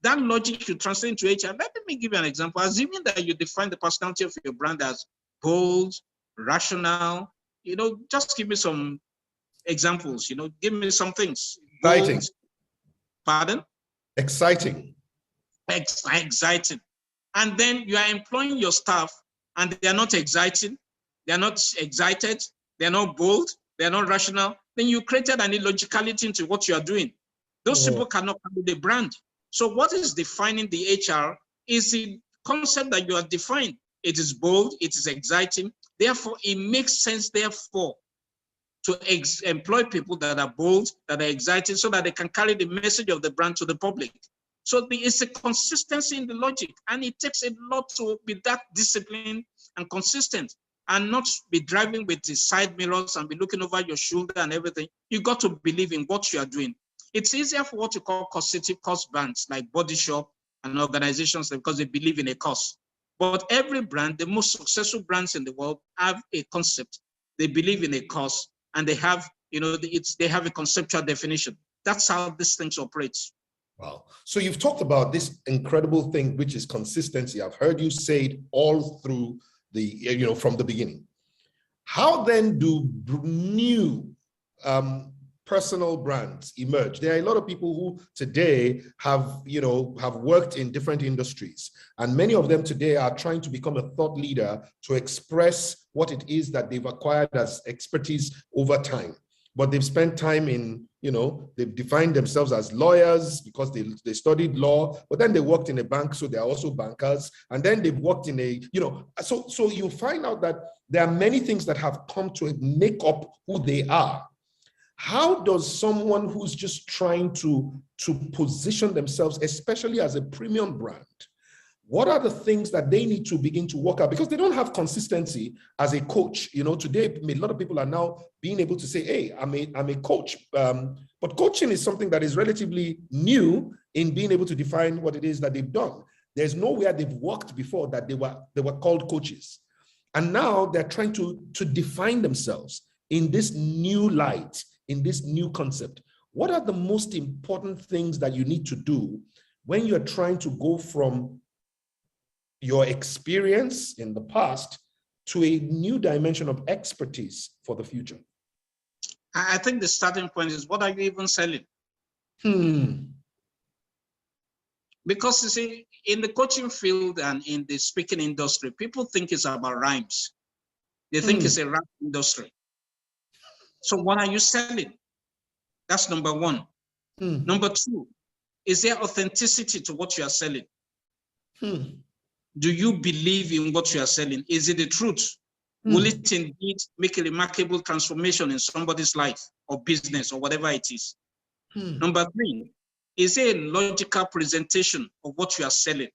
That logic you translate into HR. Let me give you an example. Assuming that you define the personality of your brand as bold, rational, just give me some examples, give me some things. Exciting. Bold, pardon? Exciting. Exciting. And then you are employing your staff and they are not exciting, they are not excited, they are not bold, they are not rational. Then you created an illogicality into what you are doing. Those people cannot handle the brand. So what is defining the HR is the concept that you are defined. It is bold, it is exciting. Therefore, it makes sense, therefore, to employ people that are bold, that are exciting, so that they can carry the message of the brand to the public. So it's a consistency in the logic, and it takes a lot to be that disciplined and consistent, and not be driving with the side mirrors and be looking over your shoulder and everything. You got to believe in what you are doing. It's easier for what you call causative cost brands like Body Shop and organizations because they believe in a cause. But every brand, the most successful brands in the world, have a concept. They believe in a cause, and they have, they have a conceptual definition. That's how these things operate. Wow. So you've talked about this incredible thing, which is consistency. I've heard you say it all through from the beginning. How then do new personal brands emerge? There are a lot of people who today have worked in different industries, and many of them today are trying to become a thought leader to express what it is that they've acquired as expertise over time. But they've spent time in, they've defined themselves as lawyers because they studied law, but then they worked in a bank, so they're also bankers. And then they've worked in a, so you find out that there are many things that have come to make up who they are. How does someone who's just trying to position themselves, especially as a premium brand, what are the things that they need to begin to work out? Because they don't have consistency as a coach. Today, a lot of people are now being able to say, hey, I'm a coach. But coaching is something that is relatively new in being able to define what it is that they've done. There's nowhere they've worked before that they were called coaches. And now they're trying to define themselves in this new light, in this new concept. What are the most important things that you need to do when you're trying to go from your experience in the past to a new dimension of expertise for the future? I think the starting point is, what are you even selling? Because you see, in the coaching field and in the speaking industry, people think it's about rhymes. They think it's a rap industry. So what are you selling? That's number one. Number two, is there authenticity to what you are selling? Do you believe in what you are selling? Is it the truth? Will it indeed make a remarkable transformation in somebody's life or business or whatever it is? Number three, is there a logical presentation of what you are selling?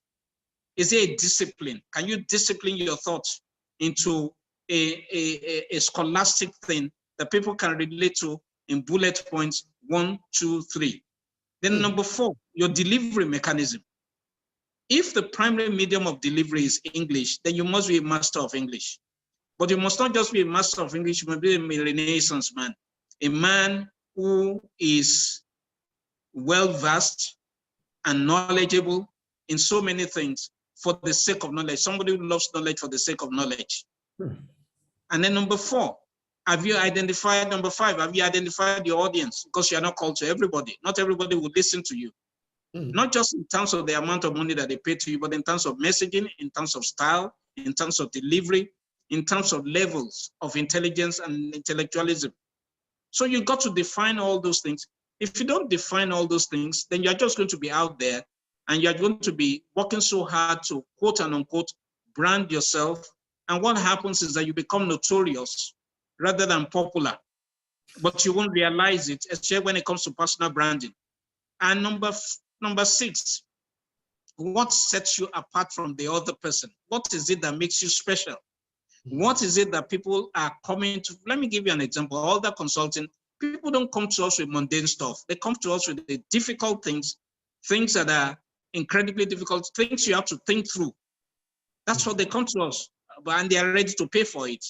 Is there a discipline? Can you discipline your thoughts into a scholastic thing that people can relate to in bullet points 1, 2, 3? Then number four, your delivery mechanism. If the primary medium of delivery is English, then you must be a master of English. But you must not just be a master of English, you must be a Renaissance man, a man who is well-versed and knowledgeable in so many things for the sake of knowledge, somebody who loves knowledge for the sake of knowledge. And then number four, number five, have you identified your audience? Because you are not called to everybody. Not everybody will listen to you. Not just in terms of the amount of money that they pay to you, but in terms of messaging, in terms of style, in terms of delivery, in terms of levels of intelligence and intellectualism. So you got to define all those things. If you don't define all those things, then you're just going to be out there and you're going to be working so hard to quote and unquote brand yourself. And what happens is that you become notorious rather than popular, but you won't realize it, especially when it comes to personal branding. And number six, what sets you apart from the other person? What is it that makes you special? What is it that people are coming to? Let me give you an example. Alder Consulting, people don't come to us with mundane stuff. They come to us with the difficult things that are incredibly difficult, things you have to think through. That's what they come to us, and they are ready to pay for it.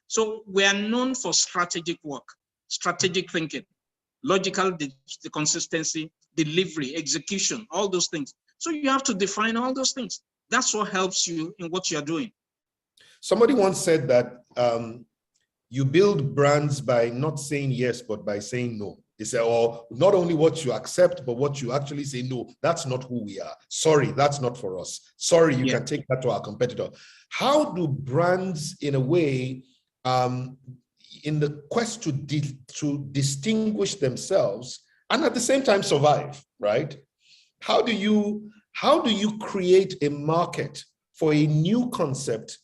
So we are known for strategic work, strategic thinking, logical consistency, delivery, execution, all those things. So you have to define all those things. That's what helps you in what you're doing. Somebody once said that you build brands by not saying yes, but by saying no. They say, oh, not only what you accept, but what you actually say, no, that's not who we are. Sorry, that's not for us. Sorry, you can take that to our competitor. How do brands, in a way, in the quest to distinguish themselves and at the same time survive, right? How do you create a market for a new concept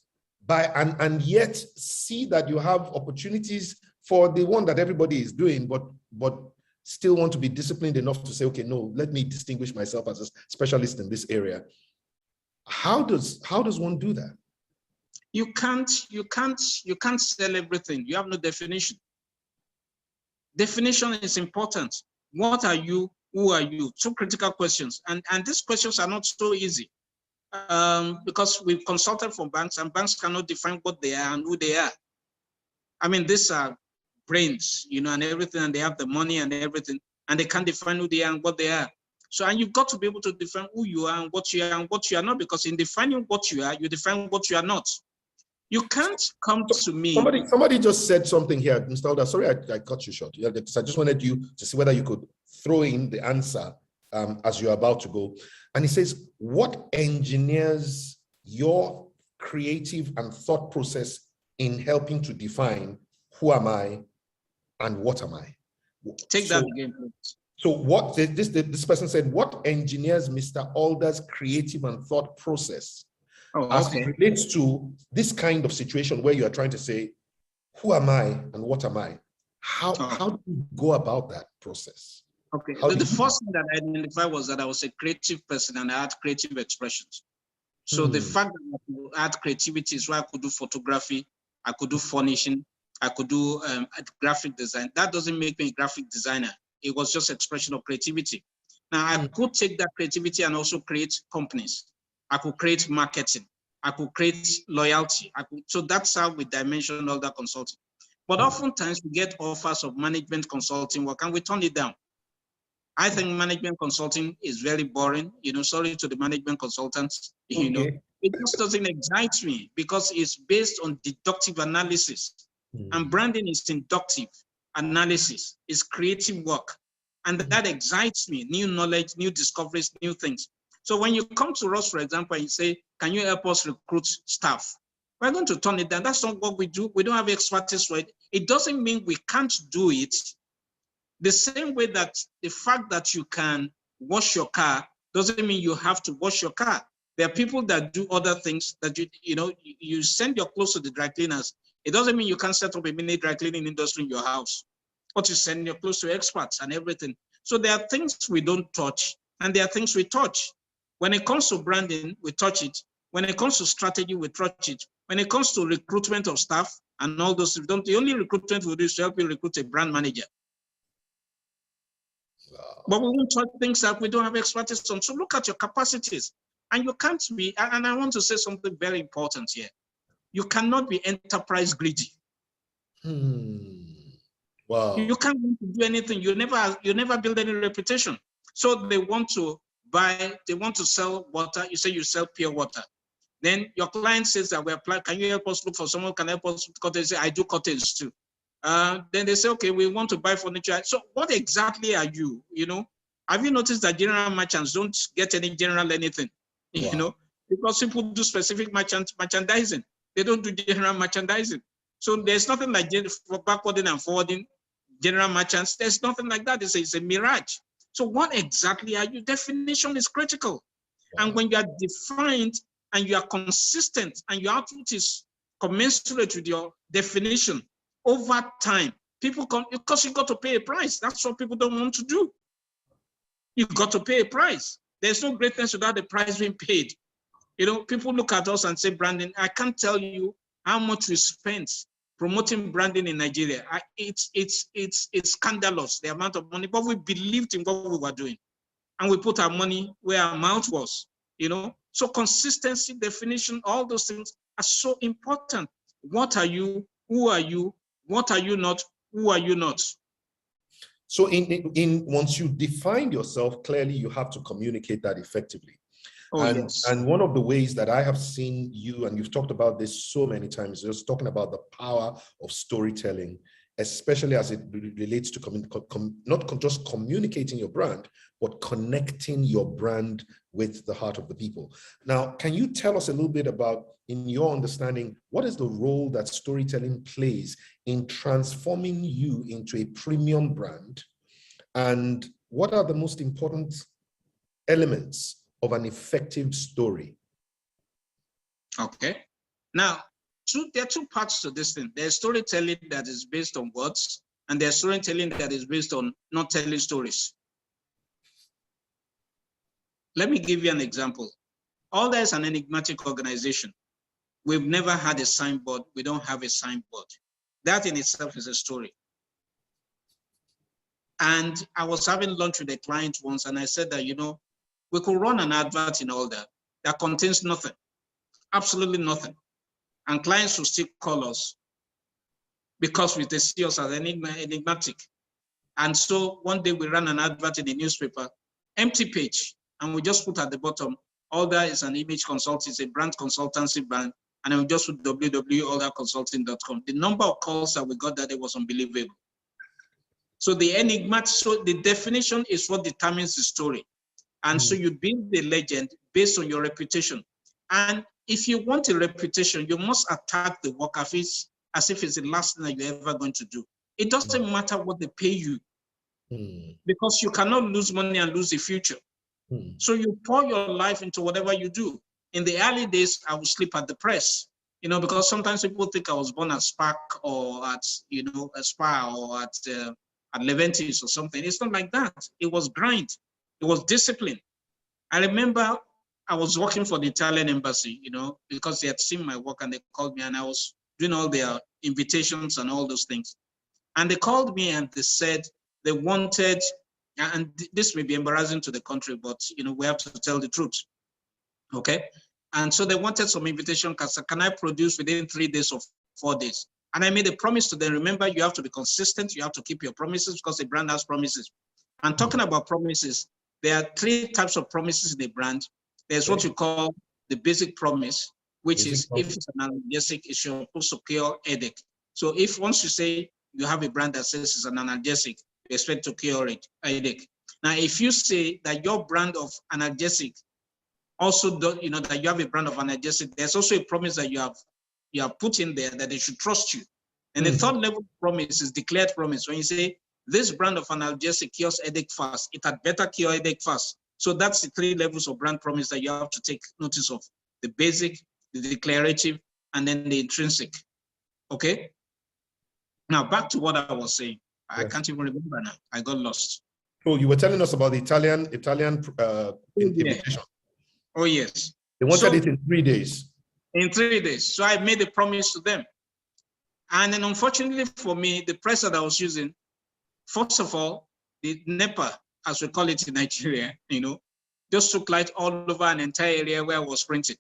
and yet see that you have opportunities for the one that everybody is doing, but still want to be disciplined enough to say, okay, no, let me distinguish myself as a specialist in this area? How does one do that? You can't sell everything. You have no definition. Definition is important. What are you? Who are you? Two critical questions. And these questions are not so easy because we've consulted from banks, and banks cannot define what they are and who they are. I mean, these are brains, you know, and everything, and they have the money and everything, and they can't define who they are and what they are. So, and you've got to be able to define who you are and what you are not, because in defining what you are, you define what you are not. You can't come to me. Somebody just said something here, Mr. Alder. Sorry, I cut you short. I just wanted you to see whether you could throw in the answer as you're about to go. And he says, what engineers your creative and thought process in helping to define who am I and what am I? Take that again, please. So what this person said, what engineers Mr. Alder's creative and thought process as it relates to this kind of situation where you are trying to say, who am I and what am I? How do you go about that process? Okay, the first thing that I identified was that I was a creative person and I had creative expressions. So the fact that I had creativity is why I could do photography, I could do furnishing, I could do graphic design. That doesn't make me a graphic designer. It was just expression of creativity. Now I could take that creativity and also create companies. I could create marketing. I could create loyalty. So that's how we dimension all that consulting. But oftentimes we get offers of management consulting work and we turn it down. I think management consulting is very boring. You know, sorry to the management consultants. You know, it just doesn't excite me because it's based on deductive analysis. And branding is inductive analysis. It's creative work. And that excites me. New knowledge, new discoveries, new things. So when you come to us, for example, and you say, can you help us recruit staff? We're going to turn it down. That's not what we do. We don't have expertise for it. It doesn't mean we can't do it. The same way that the fact that you can wash your car doesn't mean you have to wash your car. There are people that do other things that you send your clothes to the dry cleaners. It doesn't mean you can't set up a mini dry cleaning industry in your house, but you send your clothes to experts and everything. So there are things we don't touch and there are things we touch. When it comes to branding, we touch it. When it comes to strategy, we touch it. When it comes to recruitment of staff and all those, the only recruitment we do is to help you recruit a brand manager. But we won't touch things that we don't have expertise on. So look at your capacities. And you can't be, and I want to say something very important here. You cannot be enterprise greedy. Wow. You can't want to do anything. You never build any reputation. So they want to sell water. You say you sell pure water. Then your client says that can you help us look for someone who can help us? Because they say, I do curtains too. Then they say, okay, we want to buy furniture. So what exactly are you? You know, have you noticed that general merchants don't get any general anything? Wow. You know, because people do specific merchandising. They don't do general merchandising. So there's nothing like backwarding and forwarding general merchants. There's nothing like that. It's a mirage. So what exactly are you? Definition is critical. Wow. And when you are defined and you are consistent and your output is commensurate with your definition, over time, people come because you got to pay a price. That's what people don't want to do. You've got to pay a price. There's no greatness without the price being paid. You know, people look at us and say branding. I can't tell you how much we spent promoting branding in Nigeria. It's scandalous, the amount of money, but we believed in what we were doing. And we put our money where our mouth was, you know. So consistency, definition, all those things are so important. What are you? Who are you? What are you not? Who are you not? So in once you define yourself clearly, you have to communicate that effectively. And one of the ways that I have seen you, and you've talked about this so many times, just talking about the power of storytelling, especially as it relates to not just communicating your brand, but connecting your brand with the heart of the people. Now, can you tell us a little bit about, in your understanding, what is the role that storytelling plays in transforming you into a premium brand? And what are the most important elements of an effective story? Okay. Now, there are two parts to this thing. There's storytelling that is based on words, and there's storytelling that is based on not telling stories. Let me give you an example. Alder is an enigmatic organization. We've never had a signboard. We don't have a signboard. That in itself is a story. And I was having lunch with a client once, and I said that, you know, we could run an advert in Alder that contains nothing, absolutely nothing. And clients will still call us because they see us as enigmatic. And so one day we ran an advert in the newspaper, empty page, and we just put at the bottom, Alder is an image consultant, it's a brand consultancy brand, and then we just put www.alderconsulting.com. The number of calls that we got that day was unbelievable. So the definition is what determines the story. And so you build the legend based on your reputation. And if you want a reputation, you must attack the work as if it's the last thing that you're ever going to do. It doesn't matter what they pay you, because you cannot lose money and lose the future. So you pour your life into whatever you do. In the early days, I would sleep at the press, you know, because sometimes people think I was born at Spark or at, you know, a Spa or at Leventis or something. It's not like that. It was grind. It was discipline. I remember I was working for the Italian embassy, you know, because they had seen my work and they called me, and I was doing all their invitations and all those things. And they called me and they said they wanted, and this may be embarrassing to the country, but, you know, we have to tell the truth. Okay. And so they wanted some invitation cards. Can I produce within 3 days or 4 days? And I made a promise to them. Remember, you have to be consistent. You have to keep your promises because the brand has promises. And talking about promises, there are 3 types of promises in the brand. There's what you call the basic promise, which is if it's an analgesic, it's supposed to cure headache. So if once you say you have a brand that says it's an analgesic, you expect to cure headache. Now, if you say that your brand of analgesic also, you know, that you have a brand of analgesic, there's also a promise that you have put in there that they should trust you. And the third level promise is declared promise. When you say this brand of analgesic cures headache fast, it had better cure headache fast. So that's the 3 levels of brand promise that you have to take notice of: the basic, the declarative, and then the intrinsic. Okay. Now back to what I was saying. I can't even remember now. I got lost. Oh, you were telling us about the Italian invitation. Oh yes. They wanted it in 3 days. In 3 days. So I made a promise to them. And then unfortunately for me, the press that I was using, first of all, the NEPA, as we call it in Nigeria, you know, just took light all over an entire area where I was printing.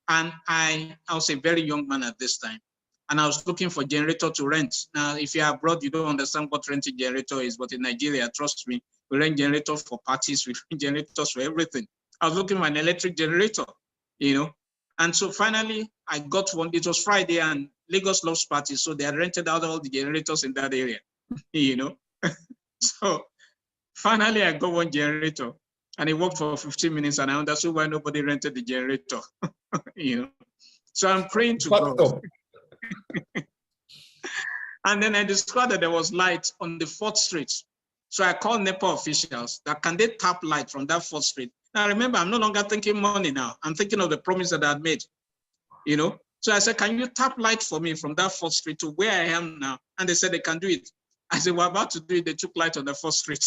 And I was a very young man at this time. And I was looking for generator to rent. Now, if you're abroad, you don't understand what renting generator is, but in Nigeria, trust me, we rent generators for parties, we rent generators for everything. I was looking for an electric generator, you know. And so finally, I got one. It was Friday and Lagos loves parties, so they had rented out all the generators in that area, you know. So finally, I got one generator, and it worked for 15 minutes, and I understood why nobody rented the generator, you know. So I'm praying to God. And then I discovered that there was light on the 4th Street. So I called NEPA officials that can they tap light from that 4th Street. Now remember, I'm no longer thinking money now. I'm thinking of the promise that I had made, you know. So I said, can you tap light for me from that 4th Street to where I am now? And they said they can do it. I said, we're about to do it. They took light on the 4th Street.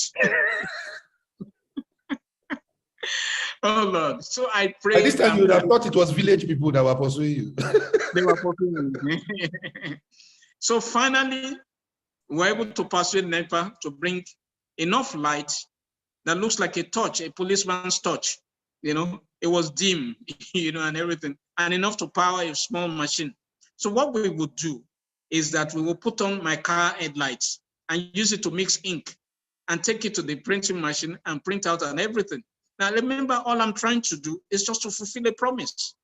Oh Lord. So I prayed. At this time, you would have thought it was village people that were pursuing you. They were pursuing me. So finally, we were able to persuade NEPA to bring enough light that looks like a torch, a policeman's torch. You know, it was dim, you know, and everything, and enough to power a small machine. So what we would do is that we will put on my car headlights, and use it to mix ink and take it to the printing machine and print out and everything. Now, remember, all I'm trying to do is just to fulfill a promise.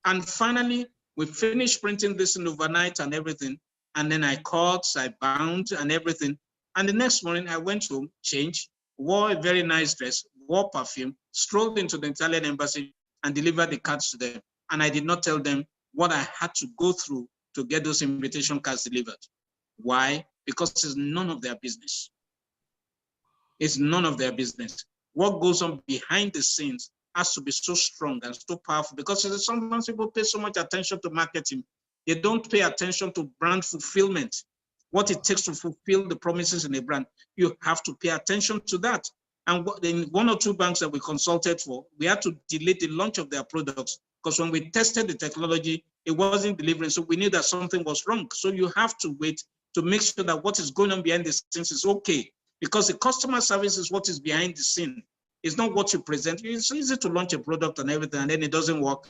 And finally, we finished printing this in overnight and everything. And then I cut, I bound and everything. And the next morning I went home, changed, wore a very nice dress, wore perfume, strolled into the Italian embassy and delivered the cards to them. And I did not tell them what I had to go through to get those invitation cards delivered. Why? Because it's none of their business. It's none of their business. What goes on behind the scenes has to be so strong and so powerful, because sometimes people pay so much attention to marketing. They don't pay attention to brand fulfillment, what it takes to fulfill the promises in a brand. You have to pay attention to that. And in one or two banks that we consulted for, we had to delay the launch of their products because when we tested the technology, it wasn't delivering. So we knew that something was wrong. So you have to wait to make sure that what is going on behind the scenes is okay, because the customer service is what is behind the scene. It's not what you present. It's easy to launch a product and everything, and then it doesn't work.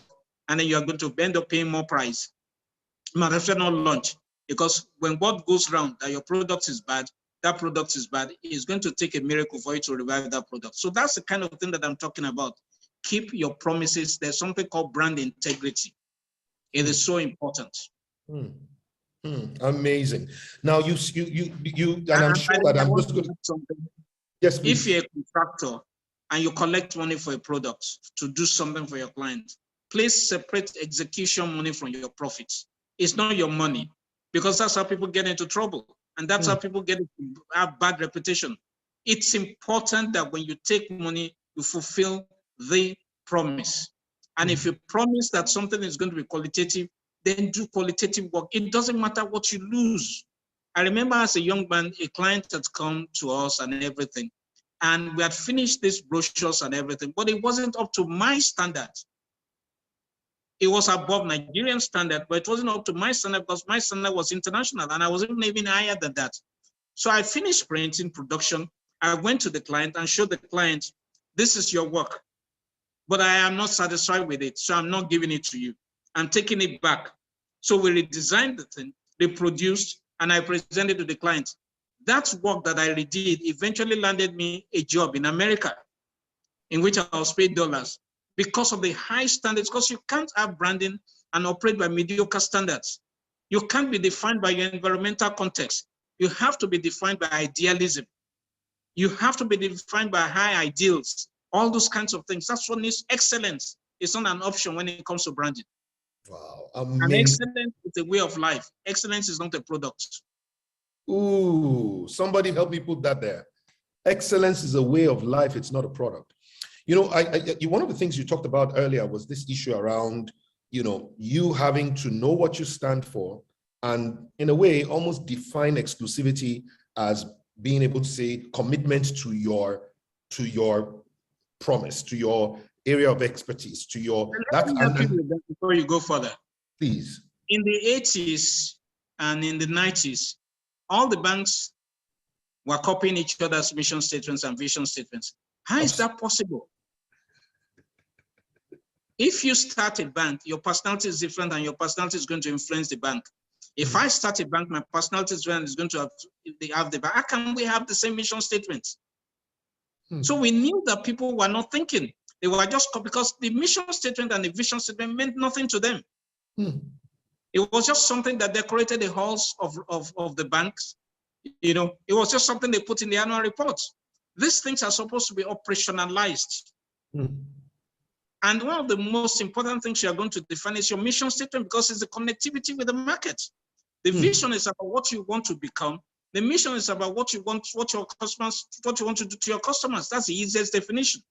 And then you are going to end up paying more price. But after not launch, because when what goes wrong, that your product is bad, that product is bad, it's going to take a miracle for you to revive that product. So that's the kind of thing that I'm talking about. Keep your promises. There's something called brand integrity. It is so important. Amazing. Now and I'm sure that I'm just going to something. Yes, please. If you're a contractor and you collect money for a product to do something for your client, please separate execution money from your profits. It's not your money, because that's how people get into trouble. And that's how people get a bad reputation. It's important that when you take money, you fulfill the promise. And if you promise that something is going to be qualitative, then do qualitative work. It doesn't matter what you lose. I remember as a young man, a client had come to us and everything. And we had finished these brochures and everything, but it wasn't up to my standard. It was above Nigerian standard, but it wasn't up to my standard because my standard was international and I wasn't even higher than that. So I finished printing production. I went to the client and showed the client, this is your work, but I am not satisfied with it. So I'm not giving it to you. I'm taking it back. So we redesigned the thing, reproduced, and I presented to the client. That work that I redid eventually landed me a job in America, in which I was paid dollars, because of the high standards, because you can't have branding and operate by mediocre standards. You can't be defined by your environmental context. You have to be defined by idealism. You have to be defined by high ideals, all those kinds of things. That's what needs excellence. It's not an option when it comes to branding. Wow, amazing. And excellence is a way of life. Excellence is not a product. Ooh, somebody help me put that there. Excellence is a way of life. It's not a product. You know, one of the things you talked about earlier was this issue around, you having to know what you stand for and in a way almost define exclusivity as being able to say commitment to your promise, to your area of expertise, to your before you go further. Please. In the 80s and in the 90s, all the banks were copying each other's mission statements and vision statements. How is that possible? If you start a bank, your personality is different and your personality is going to influence the bank. If I start a bank, my personality is going to have the bank. How can we have the same mission statements? So we knew that people were not thinking. They were just, because the mission statement and the vision statement meant nothing to them. It was just something that decorated the halls of the banks. It was just something they put in the annual reports. These things are supposed to be operationalized. And one of the most important things you're going to define is your mission statement, because it's the connectivity with the market. The vision is about what you want to become. The mission is about what you want, what you want to do to your customers. That's the easiest definition.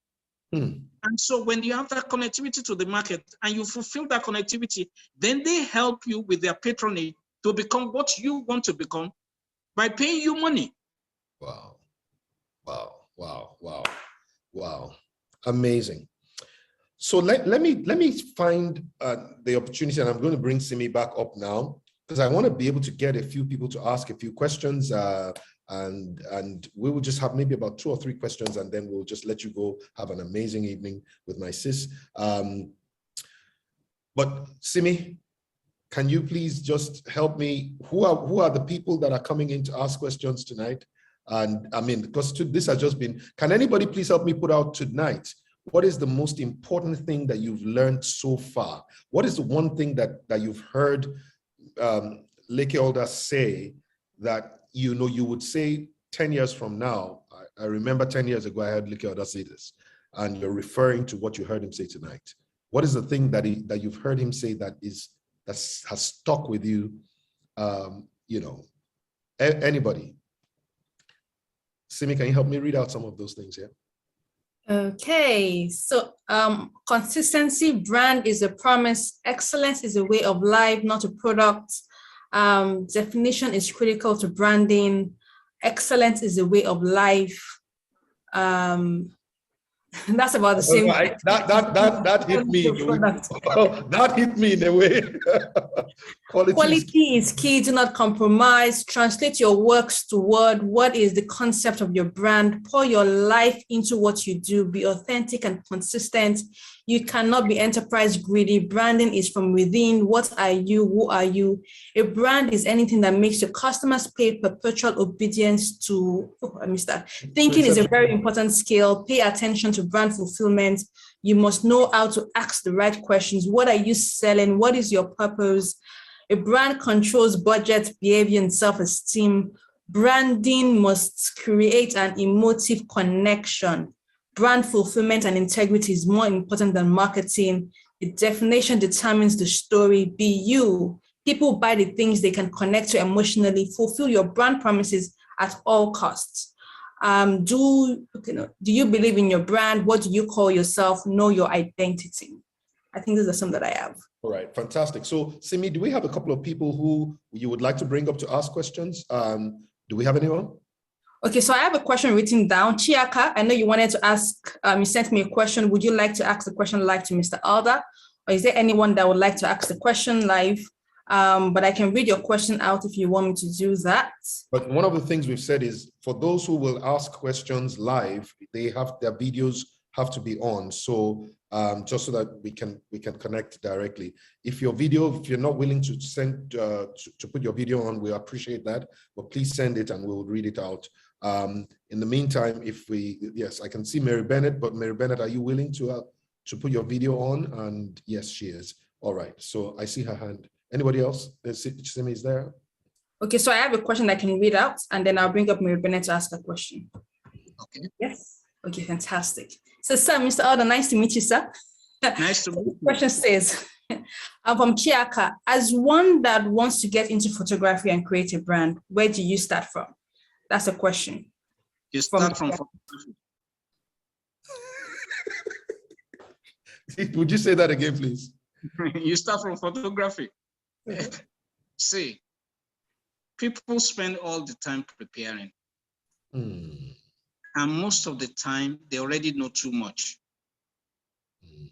And so when you have that connectivity to the market and you fulfill that connectivity, then they help you with their patronage to become what you want to become by paying you money. Wow. Wow. Wow. Wow. Wow. Amazing. So let me find the opportunity, and I'm going to bring Simi back up now, because I want to be able to get a few people to ask a few questions, and we will just have maybe about 2 or 3 questions, and then we'll just let you go have an amazing evening with my sis. But Simi, can you please just help me? Who are the people that are coming in to ask questions tonight? And I mean, because this has just been, can anybody please help me put out tonight? What is the most important thing that you've learned so far? What is the one thing that you've heard Leke Alder say that you would say 10 years from now? I remember 10 years ago, I heard Leke Alder say this, and you're referring to what you heard him say tonight. What is the thing that you've heard him say that has stuck with you? Anybody? Simi, can you help me read out some of those things here? Okay, so consistency, brand is a promise, excellence is a way of life, not a product. Definition is critical to branding. Excellence is a way of life. That's about the same. That hit me. That hit me in a way. Quality is key. Do not compromise. Translate your works to word. What is the concept of your brand? Pour your life into what you do. Be authentic and consistent. You cannot be enterprise greedy. Branding is from within. What are you? Who are you? A brand is anything that makes your customers pay perpetual obedience to. Oh, I missed that. Thinking is a very important skill. Pay attention to brand fulfillment. You must know how to ask the right questions. What are you selling? What is your purpose? A brand controls budget, behavior, and self-esteem. Branding must create an emotive connection. Brand fulfillment and integrity is more important than marketing. The definition determines the story. Be you. People buy the things they can connect to emotionally. Fulfill your brand promises at all costs. Do you believe in your brand? What do you call yourself? Know your identity. I think these are some that I have. All right, fantastic. So, Simi, do we have a couple of people who you would like to bring up to ask questions? Do we have anyone? Okay, so I have a question written down. Chiaka, I know you wanted to ask, you sent me a question. Would you like to ask the question live to Mr. Alder? Or is there anyone that would like to ask the question live? But I can read your question out if you want me to do that. But one of the things we've said is for those who will ask questions live, their videos have to be on. So just so that we can connect directly. If you're not willing to send to put your video on, we appreciate that. But please send it and we'll read it out. In the meantime, yes, I can see Mary Bennett, but Mary Bennett, are you willing to put your video on? And yes, she is. All right, so I see her hand. Anybody else? Simi is there. Okay, so I have a question I can read out, and then I'll bring up Mary Bennett to ask a question. Okay. Yes. Okay, fantastic. So, sir, Mr. Alder, nice to meet you, sir. Nice to meet you. The question says, I'm from Chiaka. As one that wants to get into photography and create a brand, where do you start from? That's a question. You start from photography. Would you say that again, please? You start from photography. See, people spend all the time preparing. And most of the time, they already know too much.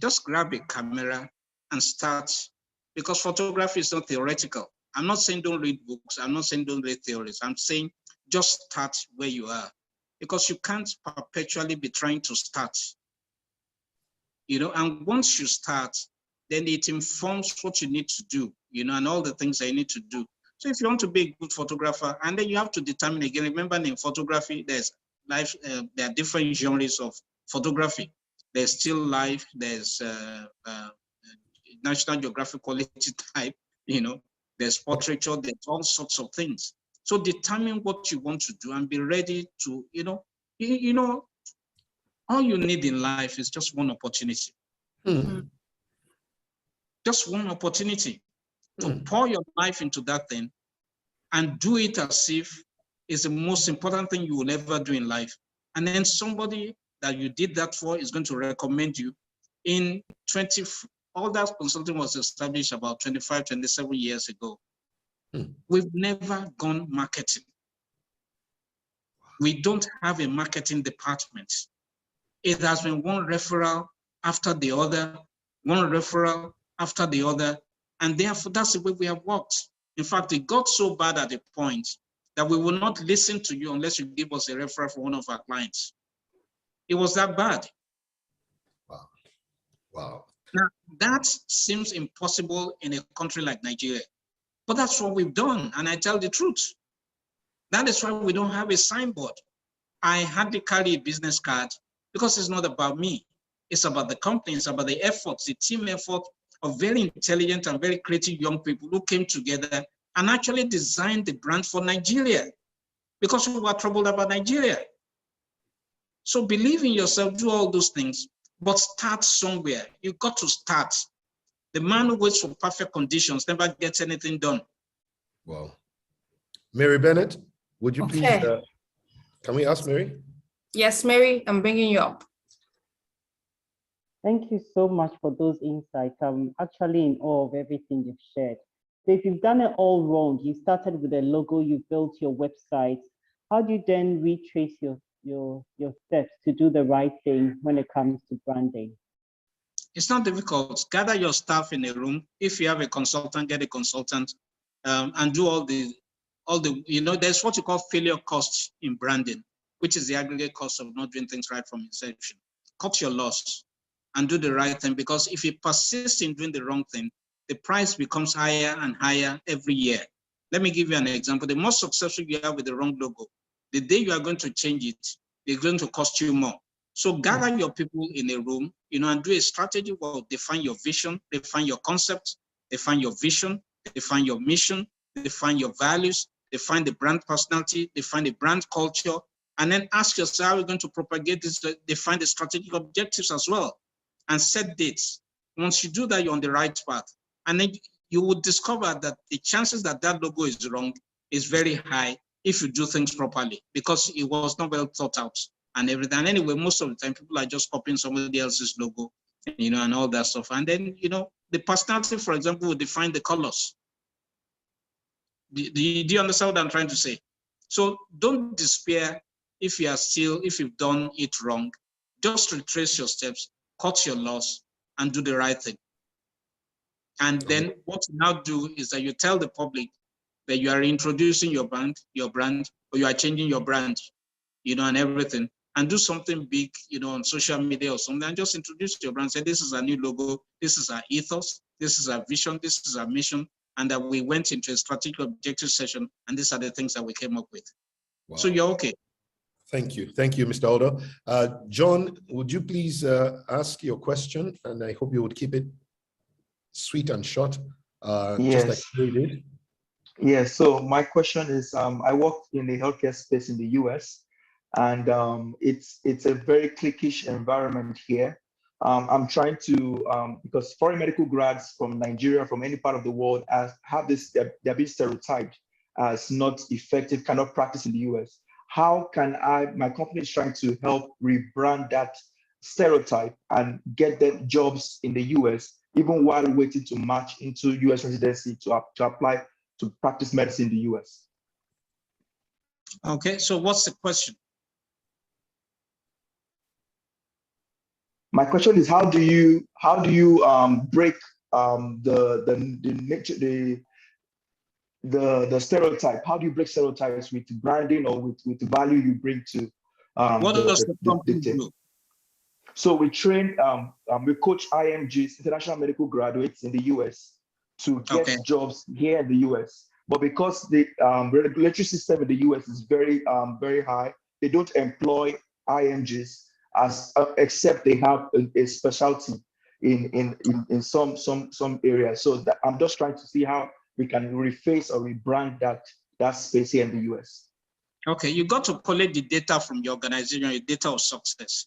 Just grab a camera and start, because photography is not theoretical. I'm not saying don't read books. I'm not saying don't read theories. I'm saying just start where you are, because you can't perpetually be trying to start. And once you start, then it informs what you need to do, and all the things that you need to do. So if you want to be a good photographer, and then you have to determine again, remember in photography, there are different genres of photography. There's still life, there's National Geographic quality type, there's portraiture, there's all sorts of things. So determine what you want to do and be ready to, all you need in life is just one opportunity. Just one opportunity to pour your life into that thing and do it as if it's the most important thing you will ever do in life. And then somebody that you did that for is going to recommend you. All that consulting was established about 25, 27 years ago. We've never gone marketing. We don't have a marketing department. It has been one referral after the other, one referral after the other. And therefore, that's the way we have worked. In fact, it got so bad at the point that we will not listen to you unless you give us a referral for one of our clients. It was that bad. Wow. Now, that seems impossible in a country like Nigeria, but that's what we've done. And I tell the truth. That is why we don't have a signboard. I hardly carry a business card because it's not about me. It's about the company. It's about the efforts, the team effort of very intelligent and very creative young people who came together and actually designed the brand for Nigeria because we were troubled about Nigeria. So believe in yourself, do all those things, but start somewhere. You've got to start. The man who waits for perfect conditions never gets anything done. Wow. Mary Bennett, would you please, can we ask Mary? Yes, Mary, I'm bringing you up. Thank you so much for those insights. I'm actually in awe of everything you've shared. So if you've done it all wrong, you started with a logo, you built your website. How do you then retrace your steps to do the right thing when it comes to branding? It's not difficult. Gather your staff in a room. If you have a consultant, get a consultant, and do all the, there's what you call failure costs in branding, which is the aggregate cost of not doing things right from inception. Cut your loss and do the right thing, because if you persist in doing the wrong thing, the price becomes higher and higher every year. Let me give you an example. The more successful you are with the wrong logo, the day you are going to change it, it's going to cost you more. So gather your people in a room, and do a strategy. Well, define your vision, define your concept, define your vision, define your mission, define your values, define the brand personality, define the brand culture, and then ask yourself, how are we going to propagate this? Define the strategic objectives as well, and set dates. Once you do that, you're on the right path. And then you will discover that the chances that that logo is wrong is very high if you do things properly, because it was not well thought out and everything. And anyway, most of the time, people are just copying somebody else's logo, and all that stuff. And then, the personality, for example, will define the colors. Do you understand what I'm trying to say? So don't despair if you've done it wrong. Just retrace your steps, cut your loss, and do the right thing. And then what you now do is that you tell the public that you are introducing your brand, or you are changing your brand, and everything, and do something big, on social media or something, and just introduce your brand. Say, this is our new logo, this is our ethos, this is our vision, this is our mission, and that we went into a strategic objective session, and these are the things that we came up with. Wow. So you're okay. Thank you, Mr. Alder. John, would you please ask your question? And I hope you would keep it sweet and short, yes. Just like we did. Yes, so my question is, I work in the healthcare space in the US, and it's a very cliquish environment here. I'm trying to, because foreign medical grads from Nigeria, from any part of the world, have this, they're being stereotyped as not effective, cannot practice in the US. How can my company is trying to help rebrand that stereotype and get them jobs in the US, even while waiting to match into US residency to apply to practice medicine in the US. Okay, so what's the question? My question is, how do you break the stereotype? How do you break stereotypes with branding or with the value you bring to what does the company do? So we train, we coach IMGs, international medical graduates in the US, to get jobs here in the US. But because the regulatory system in the US is very high, they don't employ IMGs except they have a specialty in some areas. So I'm just trying to see how we can reface or rebrand that space here in the US. Okay, you got to collect the data from your organization, your data of success,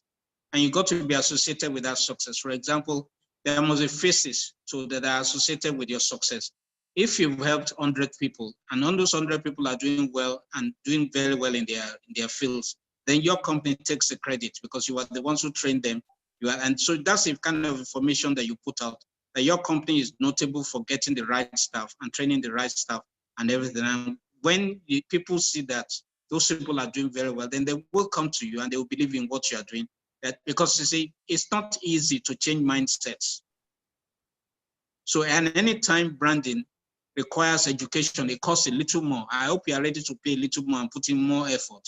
and you got to be associated with that success. For example, there must be faces so that are associated with your success. If you've helped 100 people and on those 100 people are doing well and doing very well in their fields, then your company takes the credit because you are the ones who trained them. And so that's the kind of information that you put out, that your company is notable for getting the right staff and training the right staff and everything. And when people see that those people are doing very well, then they will come to you and they will believe in what you are doing. Because you see, it's not easy to change mindsets. So, and anytime branding requires education, it costs a little more. I hope you are ready to pay a little more and put in more effort,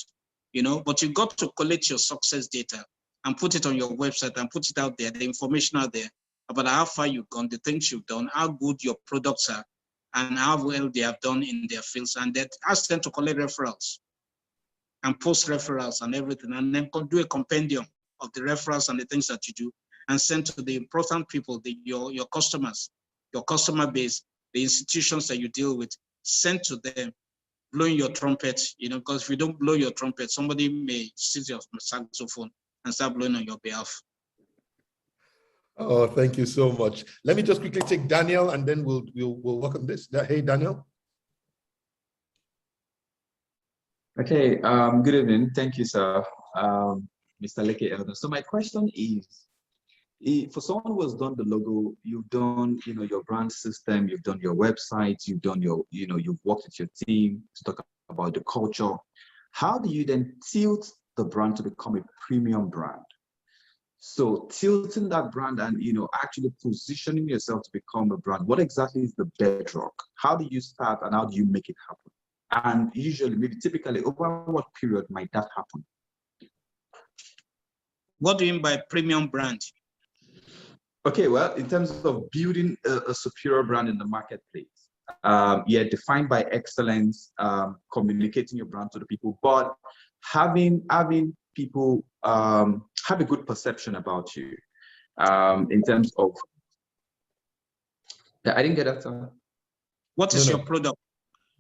but you got to collect your success data and put it on your website and put it out there, the information out there. about how far you've gone, the things you've done, how good your products are, and how well they have done in their fields. And that ask them to collect referrals and post referrals and everything, and then do a compendium of the referrals and the things that you do, and send to the important people, your customers, your customer base, the institutions that you deal with, send to them, blowing your trumpet, because if you don't blow your trumpet, somebody may seize your saxophone and start blowing on your behalf. Oh, thank you so much. Let me just quickly take Daniel, and then we'll work on this. Hey, Daniel. Okay, good evening. Thank you, sir, Mr. Leke Elder. So my question is, for someone who has done the logo, you've done, your brand system, you've done your website, you've done your, you've worked with your team to talk about the culture. How do you then tilt the brand to become a premium brand? So tilting that brand and, actually positioning yourself to become a brand, what exactly is the bedrock? How do you start and how do you make it happen? And usually, maybe typically, over what period might that happen? What do you mean by premium brand? Okay, well, in terms of building a superior brand in the marketplace, defined by excellence, communicating your brand to the people, but having people have a good perception about you in terms of. I didn't get that. What is your product?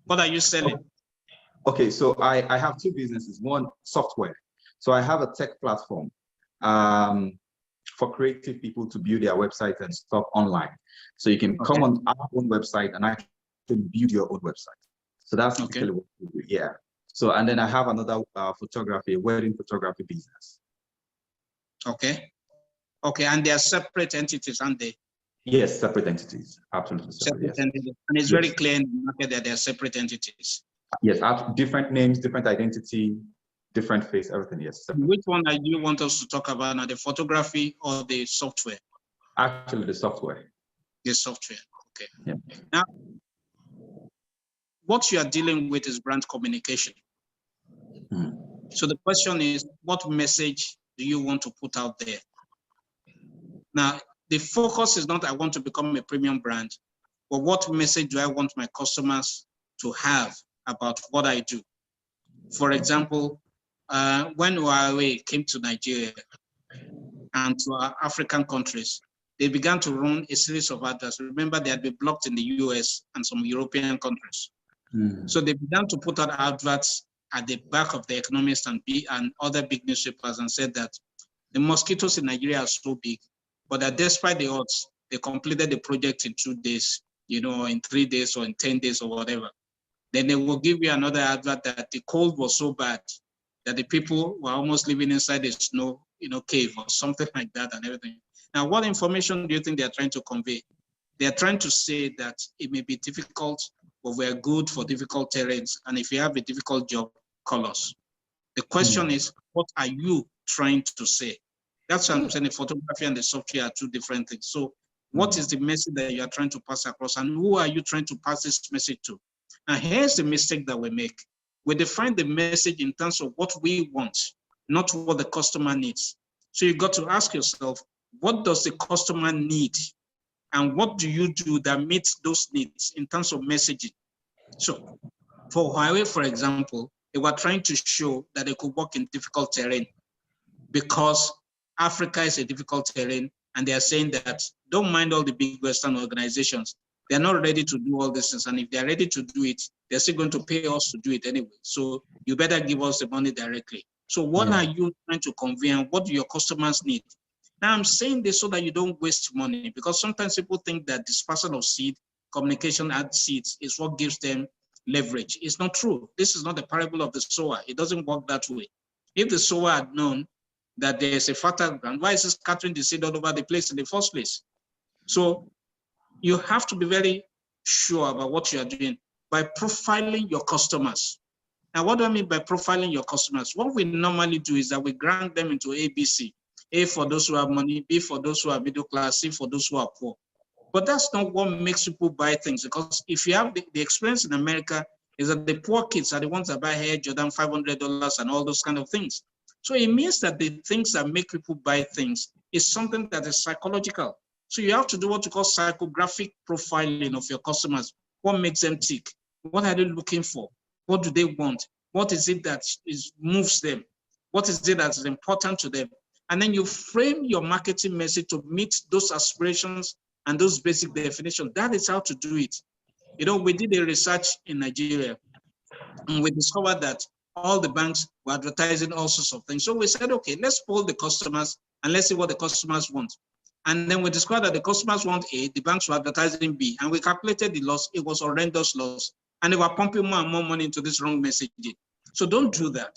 What are you selling? Okay, so I have two businesses. One, software. So I have a tech platform for creative people to build their websites and stuff online. So you can come on our own website and actually build your own website. So that's typically what we do. Yeah. So, and then I have another wedding photography business. Okay, and they are separate entities, aren't they? Yes, separate entities, absolutely separate. Yes. Entities. And it's very clear in the market that they are separate entities. Yes, different names, different identity, different face, everything, yes. Separate. Which one do you want us to talk about now, the photography or the software? Actually, the software. The software, okay. Yeah. Now, what you are dealing with is brand communication. So the question is, what message do you want to put out there? Now, the focus is not I want to become a premium brand, but what message do I want my customers to have about what I do? For example, when Huawei came to Nigeria and to our African countries, they began to run a series of adverts. Remember, they had been blocked in the US and some European countries. So they began to put out adverts at the back of the Economist and other big newspapers and said that the mosquitoes in Nigeria are so big, but that despite the odds, they completed the project in 2 days, in 3 days or in 10 days or whatever. Then they will give you another advert that the cold was so bad that the people were almost living inside a snow, cave or something like that and everything. Now, what information do you think they are trying to convey? They are trying to say that it may be difficult, but we're good for difficult terrains. And if you have a difficult job, call us. The question is, what are you trying to say? That's what I'm saying. The photography and the software are two different things. So what is the message that you are trying to pass across, and who are you trying to pass this message to? And here's the mistake that we make. We define the message in terms of what we want, not what the customer needs. So you got to ask yourself, what does the customer need? And what do you do that meets those needs in terms of messaging? So for Huawei, for example, they were trying to show that they could work in difficult terrain because Africa is a difficult terrain, and they are saying that don't mind all the big Western organizations. They're not ready to do all this things, and if they're ready to do it, they're still going to pay us to do it anyway. So you better give us the money directly. So what are you trying to convey, and what do your customers need? Now I'm saying this so that you don't waste money, because sometimes people think that dispersal of seed, communication at seeds is what gives them leverage. It's not true. This is not the parable of the sower. It doesn't work that way. If the sower had known that there is a fertile ground, why is he scattering the seed all over the place in the first place? So you have to be very sure about what you are doing by profiling your customers. Now, what do I mean by profiling your customers? What we normally do is that we rank them into A, B, C. A for those who have money, B for those who are middle class, C for those who are poor. But that's not what makes people buy things, because if you have the experience in America is that the poor kids are the ones that buy Air Jordan $500 and all those kind of things. So it means that the things that make people buy things is something that is psychological. So you have to do what you call psychographic profiling of your customers. What makes them tick? What are they looking for? What do they want? What is it that moves them? What is it that is important to them? And then you frame your marketing message to meet those aspirations and those basic definitions. That is how to do it. You know, we did a research in Nigeria, and we discovered that all the banks were advertising all sorts of things. So we said, okay, let's poll the customers and let's see what the customers want. And then we discovered that the customers want A, the banks were advertising B, and we calculated the loss. It was horrendous loss. And they were pumping more and more money into this wrong messaging. So don't do that.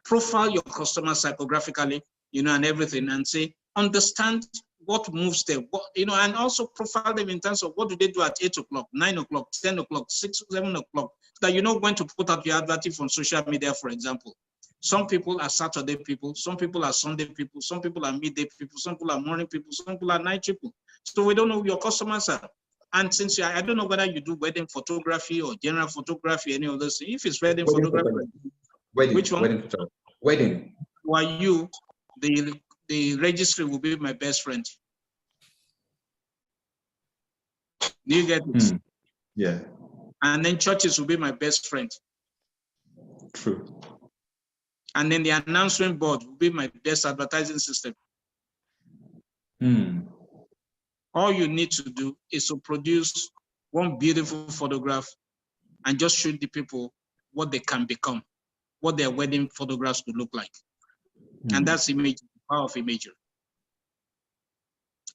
Profile your customers psychographically, you know, and everything, and say, understand what moves them, what, you know, and also profile them in terms of what do they do at 8 o'clock, 9 o'clock, 10 o'clock, 6, 7 o'clock, so that you know when to put out your advertising on social media, for example. Some people are Saturday people, some people are Sunday people, some people are midday people, some people are morning people, some people are night people. So we don't know who your customers are. And since I don't know whether you do wedding photography or general photography, any of those things. If it's wedding photography, which one? Wedding. Why you, the registry will be my best friend. Do you get it? Yeah. And then churches will be my best friend. True. And then the announcement board will be my best advertising system. All you need to do is to produce one beautiful photograph and just show the people what they can become, what their wedding photographs could look like. And that's image, the power of imagery.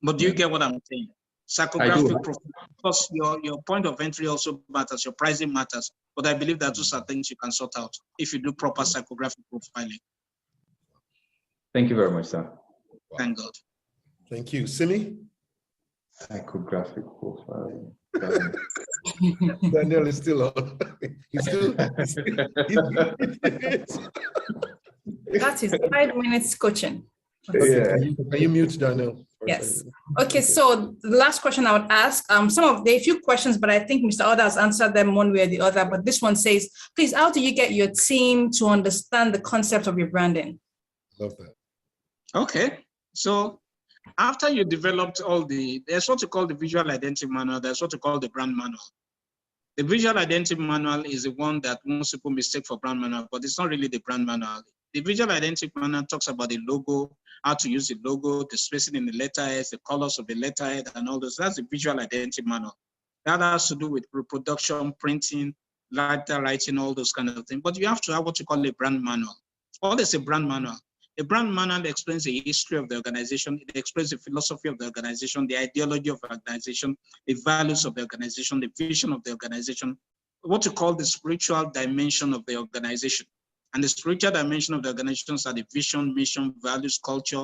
But do you get what I'm saying? Psychographic profile, because your point of entry also matters, your pricing matters. But I believe that those are things you can sort out if you do proper psychographic profiling. Thank you very much, sir. Thank God. Thank you. Simi? Psychographic profiling. Daniel is still on. That is 5 minutes coaching. Okay, can you mute Daniel? Yes. Okay, so the last question I would ask, there are a few questions, but I think Mr. Alder has answered them one way or the other. But this one says, please, how do you get your team to understand the concept of your branding? Love that. Okay, so after you developed there's what you call the visual identity manual, there's what you call the brand manual. The visual identity manual is the one that most people mistake for brand manual, but it's not really the brand manual. The visual identity manual talks about the logo, how to use the logo, the spacing in the letterheads, the colors of the letterhead, and all those. That's the visual identity manual. That has to do with reproduction, printing, letter writing, all those kind of things. But you have to have what you call a brand manual. What is a brand manual? A brand manual explains the history of the organization. It explains the philosophy of the organization, the ideology of the organization, the values of the organization, the vision of the organization, what you call the spiritual dimension of the organization. And the spiritual dimension of the organizations are the vision, mission, values, culture,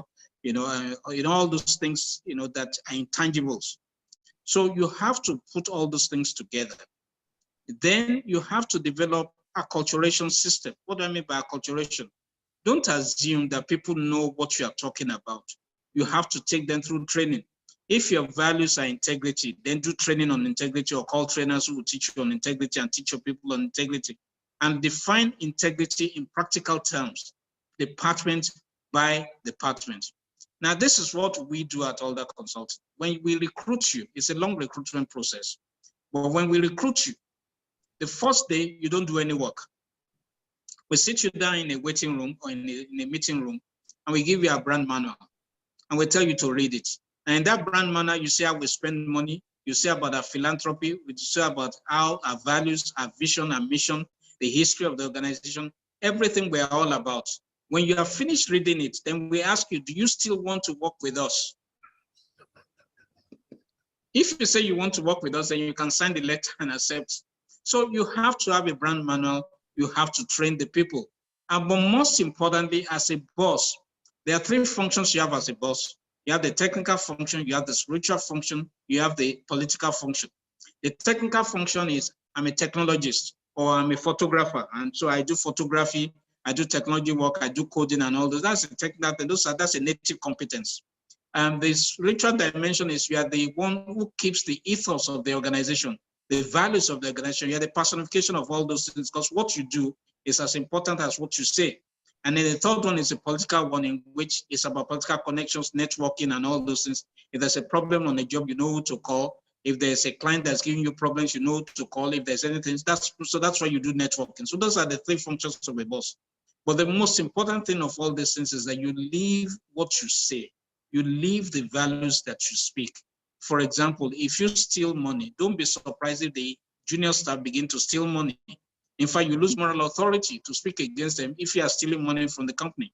all those things, that are intangibles. So you have to put all those things together. Then you have to develop a acculturation system. What do I mean by acculturation? Don't assume that people know what you are talking about. You have to take them through training. If your values are integrity, then do training on integrity or call trainers who will teach you on integrity and teach your people on integrity. And define integrity in practical terms, department by department. Now, this is what we do at Alder Consulting. When we recruit you, it's a long recruitment process. But when we recruit you, the first day, you don't do any work. We sit you down in a waiting room or in a meeting room, and we give you a brand manual, and we tell you to read it. And in that brand manual, you see how we spend money, you see about our philanthropy, we see about how our values, our vision, our mission, the history of the organization, everything we're all about. When you have finished reading it, then we ask you, do you still want to work with us? If you say you want to work with us, then you can sign the letter and accept. So you have to have a brand manual, you have to train the people. But most importantly, as a boss, there are 3 functions you have as a boss. You have the technical function, you have the spiritual function, you have the political function. The technical function is, I'm a technologist, or I'm a photographer, and so I do photography, I do technology work, I do coding and all those. That's a technical, that's a native competence. And the spiritual dimension is you are the one who keeps the ethos of the organization, the values of the organization. You are the personification of all those things, because what you do is as important as what you say. And then the third one is a political one, in which it's about political connections, networking, and all those things. If there's a problem on a job, you know who to call. If there's a client that's giving you problems, you know who to call. If there's anything, that's why you do networking. So those are the three functions of a boss. But the most important thing of all these things is that you live what you say. You live the values that you speak. For example, if you steal money, don't be surprised if the junior staff begin to steal money. In fact, you lose moral authority to speak against them if you are stealing money from the company.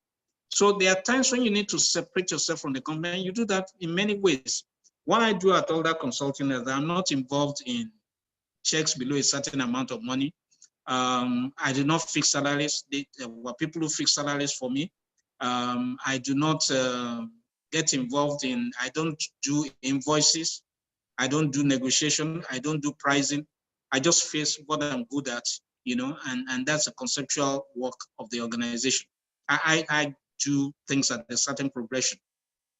So there are times when you need to separate yourself from the company, and you do that in many ways. What I do at Alder Consulting is that I'm not involved in checks below a certain amount of money. I do not fix salaries. There were people who fix salaries for me. I do not get involved in, I don't do invoices. I don't do negotiation. I don't do pricing. I just face what I'm good at, you know, and that's a conceptual work of the organization. I do things at a certain progression,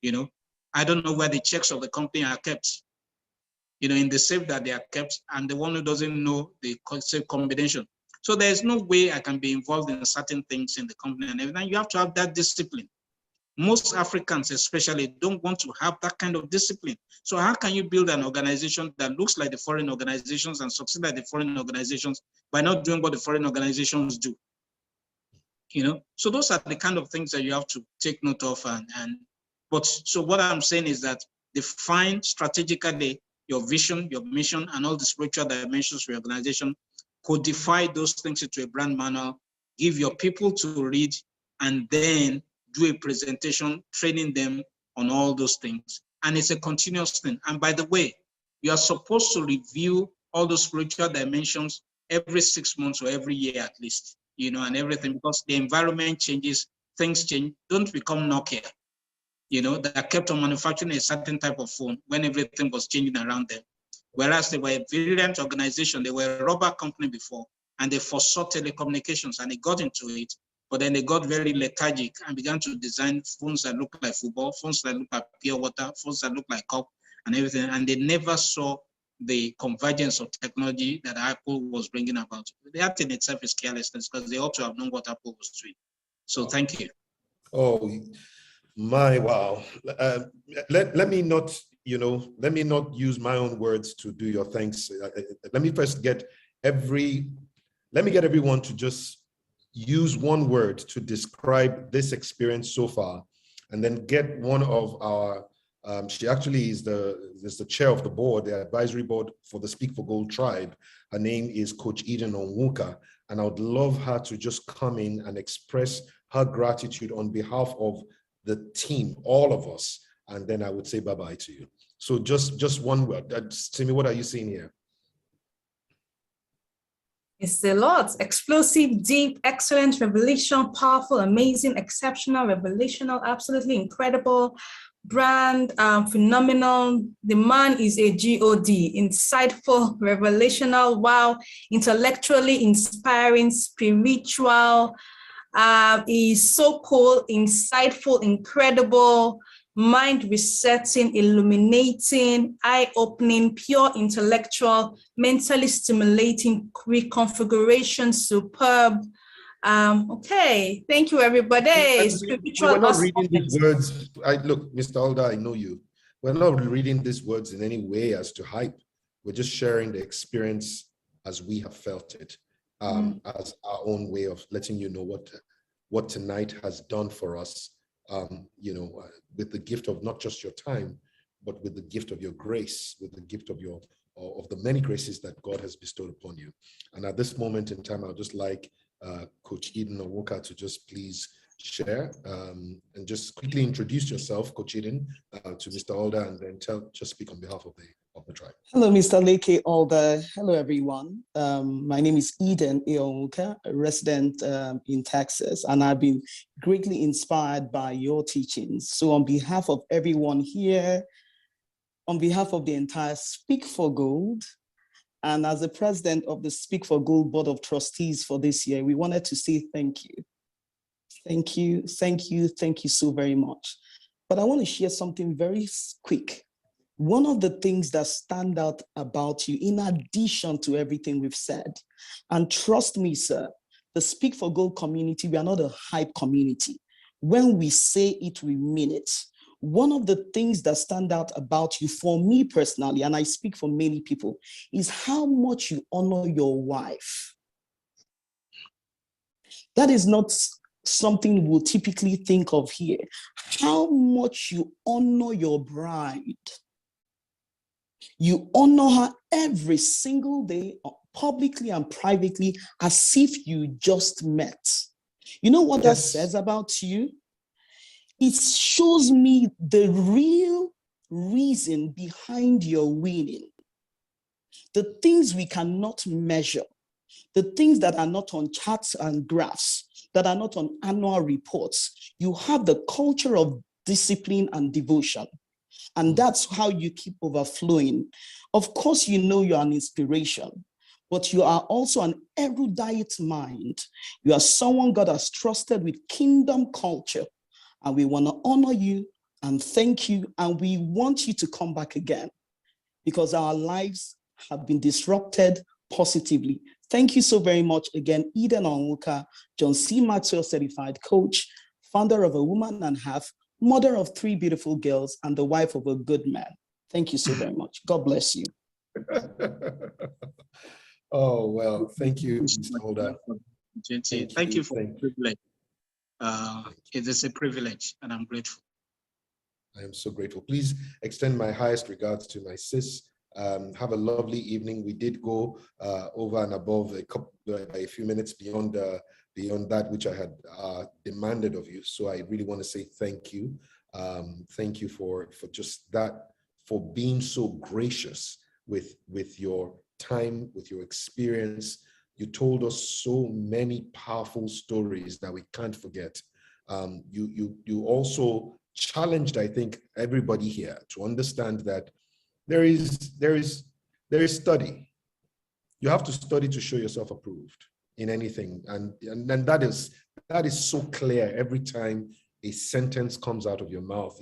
you know. I don't know where the checks of the company are kept, you know, in the safe that they are kept, and the one who doesn't know the safe combination. So there's no way I can be involved in certain things in the company and everything. You have to have that discipline. Most Africans especially don't want to have that kind of discipline. So how can you build an organization that looks like the foreign organizations and succeed like the foreign organizations by not doing what the foreign organizations do? You know, so those are the kind of things that you have to take note of. But so what I'm saying is that define strategically your vision, your mission, and all the spiritual dimensions for your organization, codify those things into a brand manual, give your people to read, and then do a presentation, training them on all those things. And it's a continuous thing. And by the way, you are supposed to review all those spiritual dimensions every 6 months or every year at least, you know, and everything, because the environment changes, things change. Don't become Nokia, you know, that kept on manufacturing a certain type of phone when everything was changing around them. Whereas they were a brilliant organization, they were a rubber company before, and they foresaw telecommunications and they got into it, but then they got very lethargic and began to design phones that look like football, phones that look like pure water, phones that look like cup and everything. And they never saw the convergence of technology that Apple was bringing about. That in itself is carelessness, because they ought to have known what Apple was doing. So thank you. Oh, my, wow. Let me not, you know, let me not use my own words to do your thanks. Let me first get everyone to just use one word to describe this experience so far, and then get one of our, she actually is the chair of the board, the advisory board for the Speak for Gold tribe. Her name is Coach Eden Onwuka, and I would love her to just come in and express her gratitude on behalf of the team, all of us, and then I would say bye-bye to you. So just one word. Timmy, what are you seeing here? It's a lot. Explosive, deep, excellent, revelation, powerful, amazing, exceptional, revelational, absolutely incredible, brand, phenomenal. The man is a God, insightful, revelational, wow, intellectually inspiring, spiritual. Is so cool, insightful, incredible, mind resetting, illuminating, eye-opening, pure intellectual, mentally stimulating, reconfiguration, superb. Okay, thank you, everybody. We're not reading these words. Look, Mr. Alder, I know you. We're not reading these words in any way as to hype. We're just sharing the experience as we have felt it, as our own way of letting you know what tonight has done for us. You know, with the gift of not just your time, but with the gift of your grace, with the gift of the many graces that God has bestowed upon you. And at this moment in time, I'd just like Coach Eden Onwuka to just please share and just quickly introduce yourself, Coach Eden, to Mr. Alder, and then just speak on behalf of the tribe. Hello, Mr. Leke, Alder. Hello, everyone. My name is Eden Onwuka, a resident in Texas, and I've been greatly inspired by your teachings. So on behalf of everyone here, on behalf of the entire Speak for Gold, and as the president of the Speak for Gold Board of Trustees for this year, we wanted to say thank you. Thank you, thank you, thank you so very much. But I want to share something very quick. One of the things that stand out about you, in addition to everything we've said, and trust me, sir, The Speak for Gold community, we are not a hype community. When we say it, we mean it. One of the things that stand out about you, for me personally, and I speak for many people, is how much you honor your wife. That is not something we'll typically think of here. How much you honor your bride. You honor her every single day, publicly and privately, as if you just met. You know what that says about you? It shows me the real reason behind your winning. The things we cannot measure, the things that are not on charts and graphs, that are not on annual reports. You have the culture of discipline and devotion. And that's how you keep overflowing. Of course, you know you're an inspiration, but you are also an erudite mind. You are someone God has trusted with kingdom culture. And we want to honor you and thank you. And we want you to come back again because our lives have been disrupted positively. Thank you so very much again, Eden Onwuka, John C. Maxwell certified coach, founder of A Woman and Half, mother of 3 beautiful girls, and the wife of a good man. Thank you so very much. God bless you. Oh, well, thank you, Mr. Alder. Thank you for the privilege. It is a privilege, and I'm grateful. I am so grateful. Please extend my highest regards to my sis. Have a lovely evening. We did go over and above a few minutes beyond that which I had demanded of you. So I really want to say thank you. Thank you for just that, for being so gracious with your time, with your experience. You told us so many powerful stories that we can't forget. You also challenged, I think, everybody here to understand that there is study. You have to study to show yourself approved in anything, and that is so clear every time a sentence comes out of your mouth.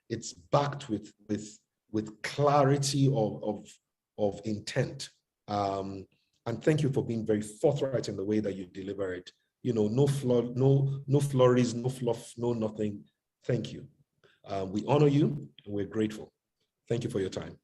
It's backed with clarity of intent. And thank you for being very forthright in the way that you deliver it. You know, no flurries, no fluff, no nothing. Thank you. We honor you and we're grateful. Thank you for your time.